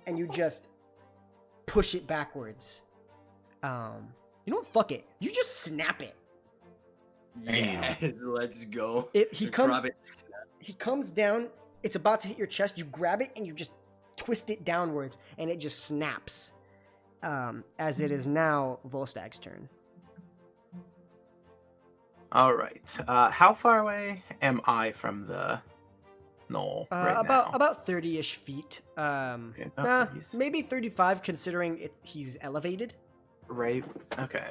and you just push it backwards. You don't fuck it. You just snap it. Yeah, let's go. He comes down. It's about to hit your chest. You grab it and you just twist it downwards, and it just snaps. as it is now Volstag's turn. All right. How far away am I from the knoll right now? About 30-ish feet. Okay, about 30. Maybe 35 considering he's elevated. Right. Okay.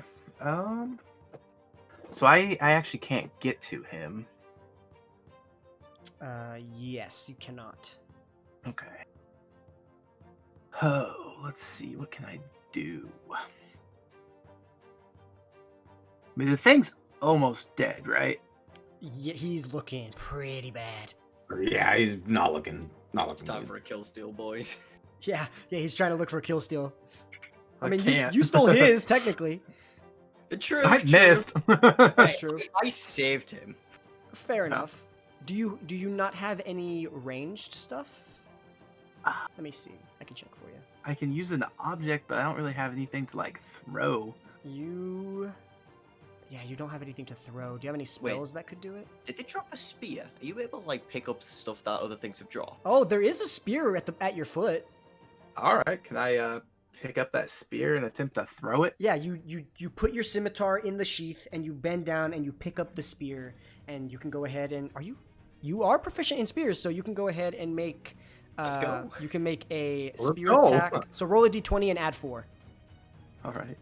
So I actually can't get to him. Yes, you cannot. Okay. Oh, let's see. What can I do? I mean, the thing's almost dead, right? Yeah, he's looking pretty bad. Yeah, he's not looking. It's time for a kill steal, boys. Yeah, he's trying to look for a kill steal. I mean, can't. you stole his, technically. True. I missed. That's true. I saved him. Fair enough. Do you not have any ranged stuff? Let me see. I can check for you. I can use an object, but I don't really have anything to like throw. You don't have anything to throw. Do you have any spells that could do it? Did they drop a spear? Are you able to like pick up stuff that other things have dropped? Oh, there is a spear at your foot. All right, can I pick up that spear and attempt to throw it? Yeah, you put your scimitar in the sheath and you bend down and you pick up the spear and you can go ahead and you are proficient in spears, so you can go ahead and make Let's go. You can make a Let's spear go. attack. So roll a d20 and add 4. All right.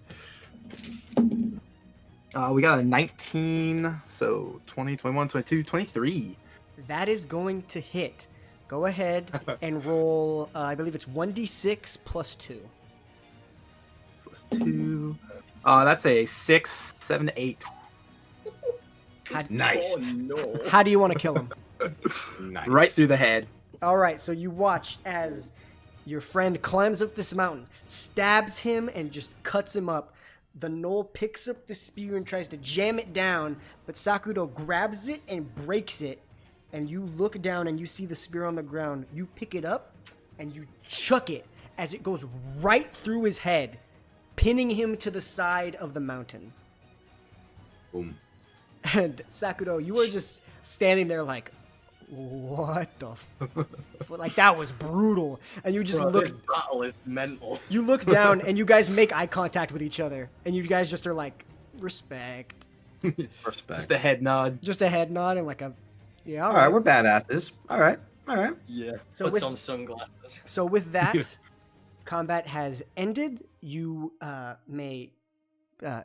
We got a 19, so 20, 21, 22, 23. That is going to hit. Go ahead and roll, I believe it's 1d6 plus 2. Plus 2. That's a 6, 7, 8. Nice. Oh, no. How do you want to kill him? Nice. Right through the head. All right, so you watch as your friend climbs up this mountain, stabs him, and just cuts him up. The gnoll picks up the spear and tries to jam it down, but Sakudo grabs it and breaks it. And you look down and you see the spear on the ground. You pick it up and you chuck it as it goes right through his head, pinning him to the side of the mountain. Boom. And Sakudo, you are just standing there like, what the like that was brutal. And you just This battle is mental. you look down and you guys make eye contact with each other and you guys just are like, respect. Respect. Just a head nod. Just a head nod and like a yeah. All right, we're badasses. All right. Yeah. So Puts with- on sunglasses. So with that, combat has ended. You may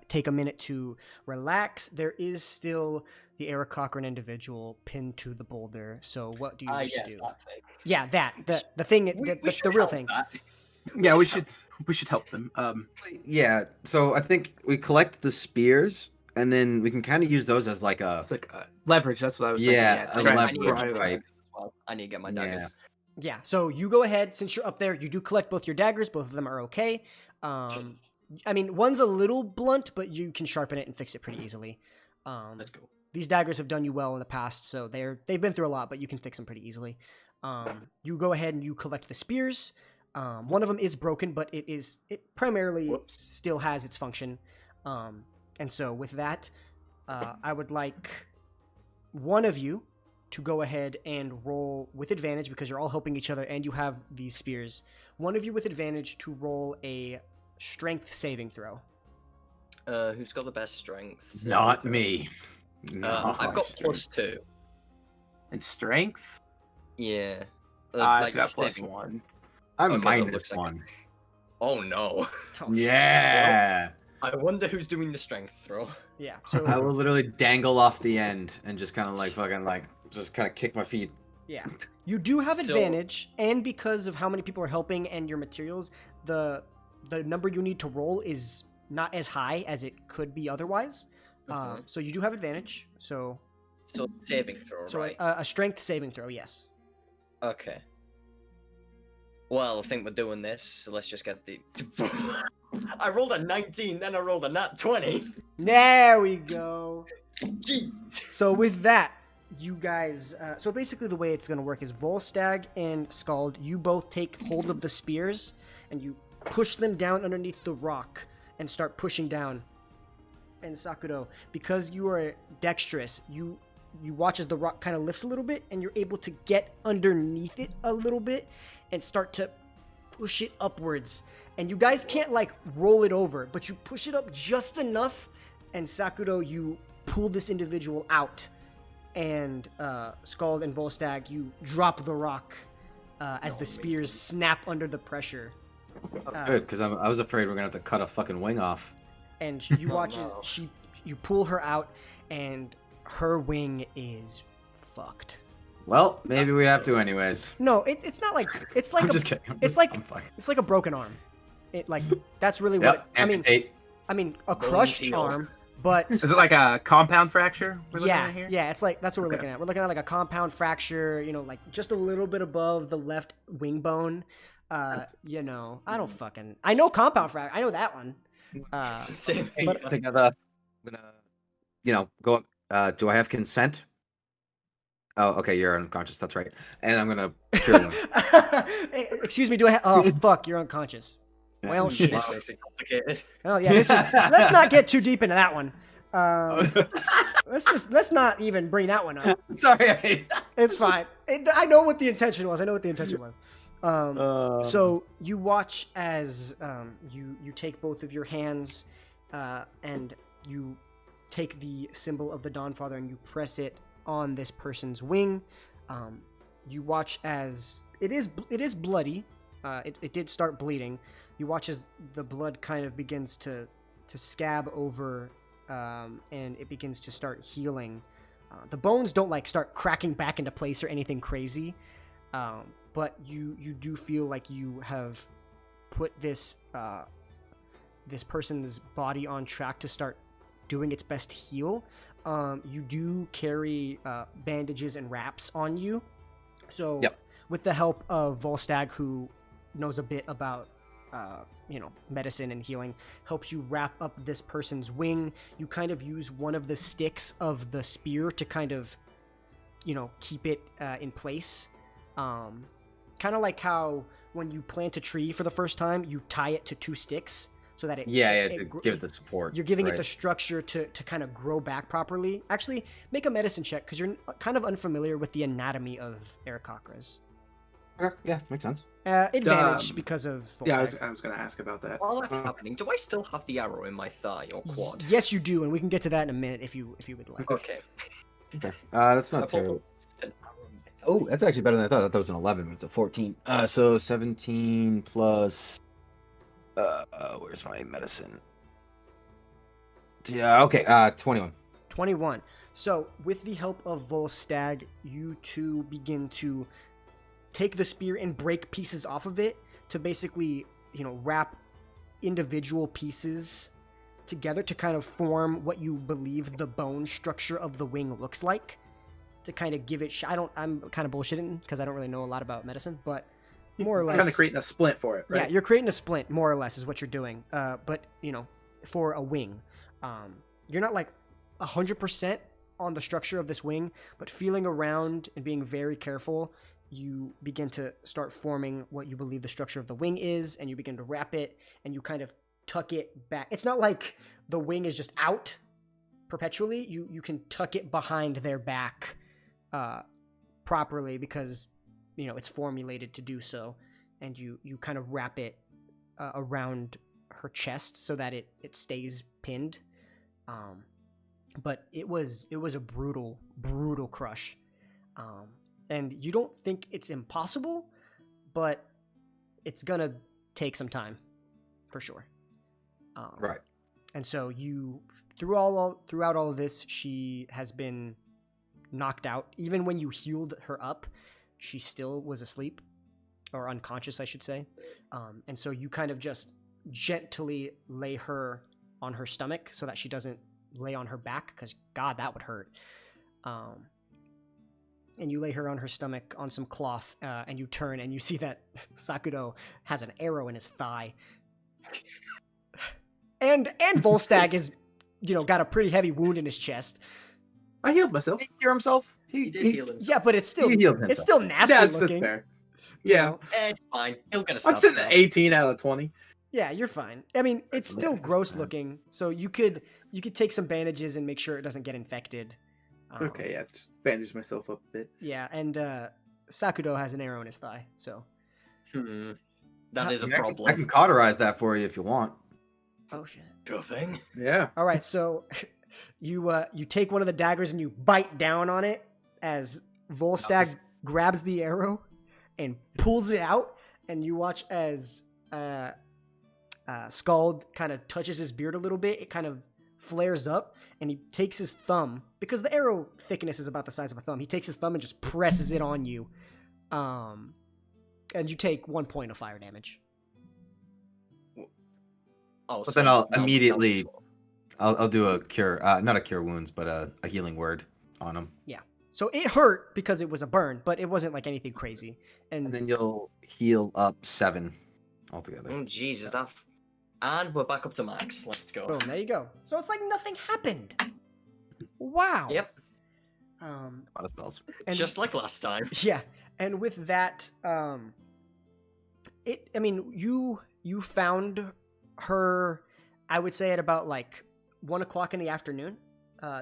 take a minute to relax. There is still the Eric Cochran individual pinned to the boulder. So what do you wish to do? That thing. Yeah, the thing, We the should real help thing. that. Yeah, we should help them. Yeah. So I think we collect the spears, and then we can kind of use those as like a It's like leverage. That's what I was Yeah, thinking. a try and leverage, drive it. right. As well. I need to get my daggers. Yeah. So you go ahead. Since you're up there, you do collect both your daggers. Both of them are okay. I mean, one's a little blunt, but you can sharpen it and fix it pretty easily. Let's go. These daggers have done you well in the past, so they've been through a lot, but you can fix them pretty easily. You go ahead and you collect the spears. One of them is broken, but it primarily still has its function. And so with that, I would like one of you to go ahead and roll with advantage because you're all helping each other and you have these spears. One of you with advantage to roll a strength saving throw. Who's got the best strength? Not me. I've got +2. And strength? Yeah. I've got saving- +1. I'm Okay, so it minus looks like- 1. Oh no. Oh, Yeah. I wonder who's doing the strength throw. Yeah. So I will literally dangle off the end and just kind of like fucking like just kind of kick my feet. yeah, you do have So- advantage, and because of how many people are helping and your materials, the number you need to roll is not as high as it could be otherwise. Mhm. So you do have advantage. So Saving throw, right? a strength saving throw, yes. Okay. Well, I think we're doing this, so let's just get the... I rolled a 19, then I rolled a nat 20. There we go. Jeez. So with that, you guys, so basically the way it's going to work is Volstagg and Scald, you both take hold of the spears and you push them down underneath the rock and start pushing down. And Sakudo, because you are dexterous, you watch as the rock kind of lifts a little bit and you're able to get underneath it a little bit and start to push it upwards, and you guys can't like roll it over, but you push it up just enough, and Sakuro, you pull this individual out, and Skald and Volstagg, you drop the rock as the spears snap under the pressure. Good, because I was afraid we're gonna have to cut a fucking wing off. And you watch as you pull her out, and her wing is fucked. Well, maybe we have to anyways. No, it's not like it's like I'm just kidding. It's like a broken arm. It like that's really what amputate. I mean a crushed arm, but Is it like a compound fracture we're looking yeah, at here? yeah, it's like that's what we're looking at. We're looking at like a compound fracture, you know, like just a little bit above the left wing bone. You know, I know compound fracture. I know that one. Same but- Together, I'm gonna, go up. Do I have consent? Oh, okay, you're unconscious. That's right. And I'm gonna cure them. Hey, excuse me, do I have... Oh, fuck, you're unconscious. Well, shit. This makes it complicated. Oh, yeah, let's not get too deep into that one. Let's not even bring that one up. Sorry. It's fine. I know what the intention was. So you watch as you take both of your hands and you take the symbol of the Dawnfather and you press it on this person's wing. You watch as it is bloody. It did start bleeding. You watch as the blood kind of begins to scab over, and it begins to start healing. The bones don't like start cracking back into place or anything crazy, but you do feel like you have put this person's body on track to start doing its best to heal. You do carry bandages and wraps on you. So with the help of Volstagg, who knows a bit about medicine and healing, helps you wrap up this person's wing. You kind of use one of the sticks of the spear to kind of keep it in place. Kind of like how when you plant a tree for the first time, you tie it to two sticks so that to give it the support. You're giving it the structure to kind of grow back properly. Actually, make a medicine check because you're kind of unfamiliar with the anatomy of Aarakocras. Okay, yeah, makes sense. Advantage because of Volstagg. Yeah, I was going to ask about that. While that's happening, do I still have the arrow in my thigh or quad? Yes, you do, and we can get to that in a minute if you would like. Okay. That's not terrible. Oh, that's actually better than I thought. I thought it was an 11, but it's a 14. So 17 plus... where's my medicine? Yeah, okay, 21. 21. So, with the help of Volstagg, you two begin to take the spear and break pieces off of it to basically, wrap individual pieces together to kind of form what you believe the bone structure of the wing looks like. To kind of give it... I'm kind of bullshitting because I don't really know a lot about medicine, but more or less... Kind of creating a splint for it, right? Yeah, you're creating a splint, more or less, is what you're doing. But, for a wing. You're not, 100% on the structure of this wing, but feeling around and being very careful, you begin to start forming what you believe the structure of the wing is, and you begin to wrap it, and you kind of tuck it back. It's not like the wing is just out perpetually. You can tuck it behind their back properly because it's formulated to do so, and you kind of wrap it around her chest so that it stays pinned. But it was a brutal crush, and you don't think it's impossible, but it's gonna take some time for sure. Right. And so throughout all of this, she has been knocked out. Even when you healed her up, she still was asleep, or unconscious, I should say. And so you kind of just gently lay her on her stomach so that she doesn't lay on her back, because God, that would hurt. And you lay her on her stomach on some cloth, and you turn and you see that Sakuro has an arrow in his thigh. And Volstagg is, got a pretty heavy wound in his chest. I healed myself. He healed himself. He did heal himself. Yeah, but it's still He healed himself. it's still nasty That's looking. fair. Yeah. It's fine. He'll get a I'm stop sitting spell. at 18 out of 20. Yeah, you're fine. I mean, it's still hilarious, gross man. looking, so you could take some bandages and make sure it doesn't get infected. Okay, yeah, just bandage myself up a bit. Yeah, and Sakuro has an arrow in his thigh, so. That is a I problem. can cauterize that for you if you want. Oh shit. Sure thing. Yeah. All right, so you take one of the daggers and you bite down on it as Volstagg grabs the arrow and pulls it out, and you watch as Skald kind of touches his beard a little bit. It kind of flares up, and he takes his thumb, because the arrow thickness is about the size of a thumb. He takes his thumb and just presses it on you, and you take 1 point of fire damage. Oh, But then I'll immediately, I'll do a cure, not a cure wounds, but a healing word on him. Yeah. So it hurt because it was a burn, but it wasn't like anything crazy. And then you'll heal up 7 altogether. Oh, Jesus, and we're back up to max. Let's go. Boom, there you go. So it's like nothing happened. Wow. Yep. A lot of spells. And Just like last time. yeah, and with that, you found her, I would say, at about like 1 o'clock in the afternoon.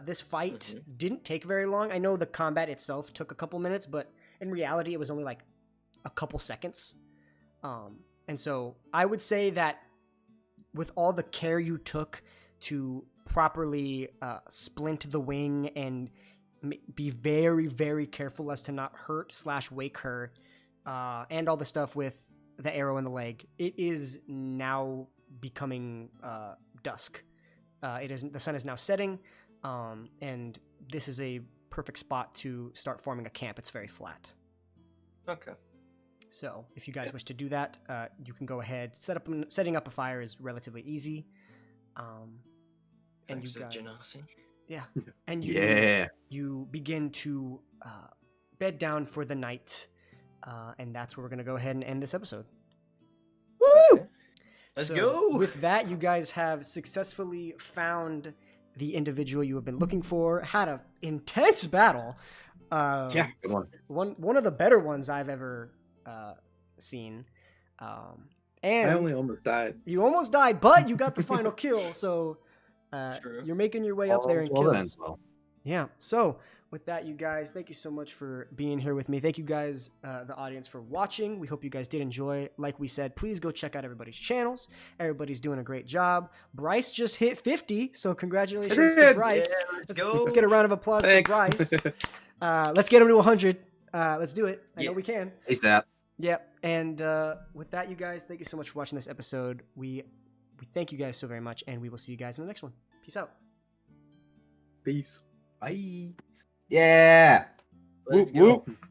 This fight didn't take very long. I know the combat itself took a couple minutes, but in reality, it was only like a couple seconds. And so I would say that with all the care you took to properly splint the wing and be very, very careful as to not hurt / wake her, and all the stuff with the arrow in the leg, it is now becoming dusk. The sun is now setting, and this is a perfect spot to start forming a camp. It's very flat. Okay. So if you guys wish to do that, you can go ahead. Setting up a fire is relatively easy. Thanks and to you guys, Genasi. yeah, and you begin to bed down for the night, and that's where we're gonna go ahead and end this episode. Woo! Let's So, go. With that, you guys have successfully found the individual you have been looking for. Had an intense battle. Good one. One of the better ones I've ever seen. And I only almost died. you almost died, but you got the final kill. So True. you're making your way up there in Well kills. then, well. Yeah. So with that, you guys, thank you so much for being here with me. Thank you guys, the audience, for watching. We hope you guys did enjoy. Like we said, please go check out everybody's channels. Everybody's doing a great job. Bryce just hit 50, so congratulations to Bryce. Yeah, let's go. Let's get a round of applause Thanks. for Bryce. Let's get him to 100. Let's do it. I know we can. ASAP. Yep. And with that, you guys, thank you so much for watching this episode. We thank you guys so very much, and we will see you guys in the next one. Peace out. Peace. Bye. Yeah. Let's Whoop, go. whoop.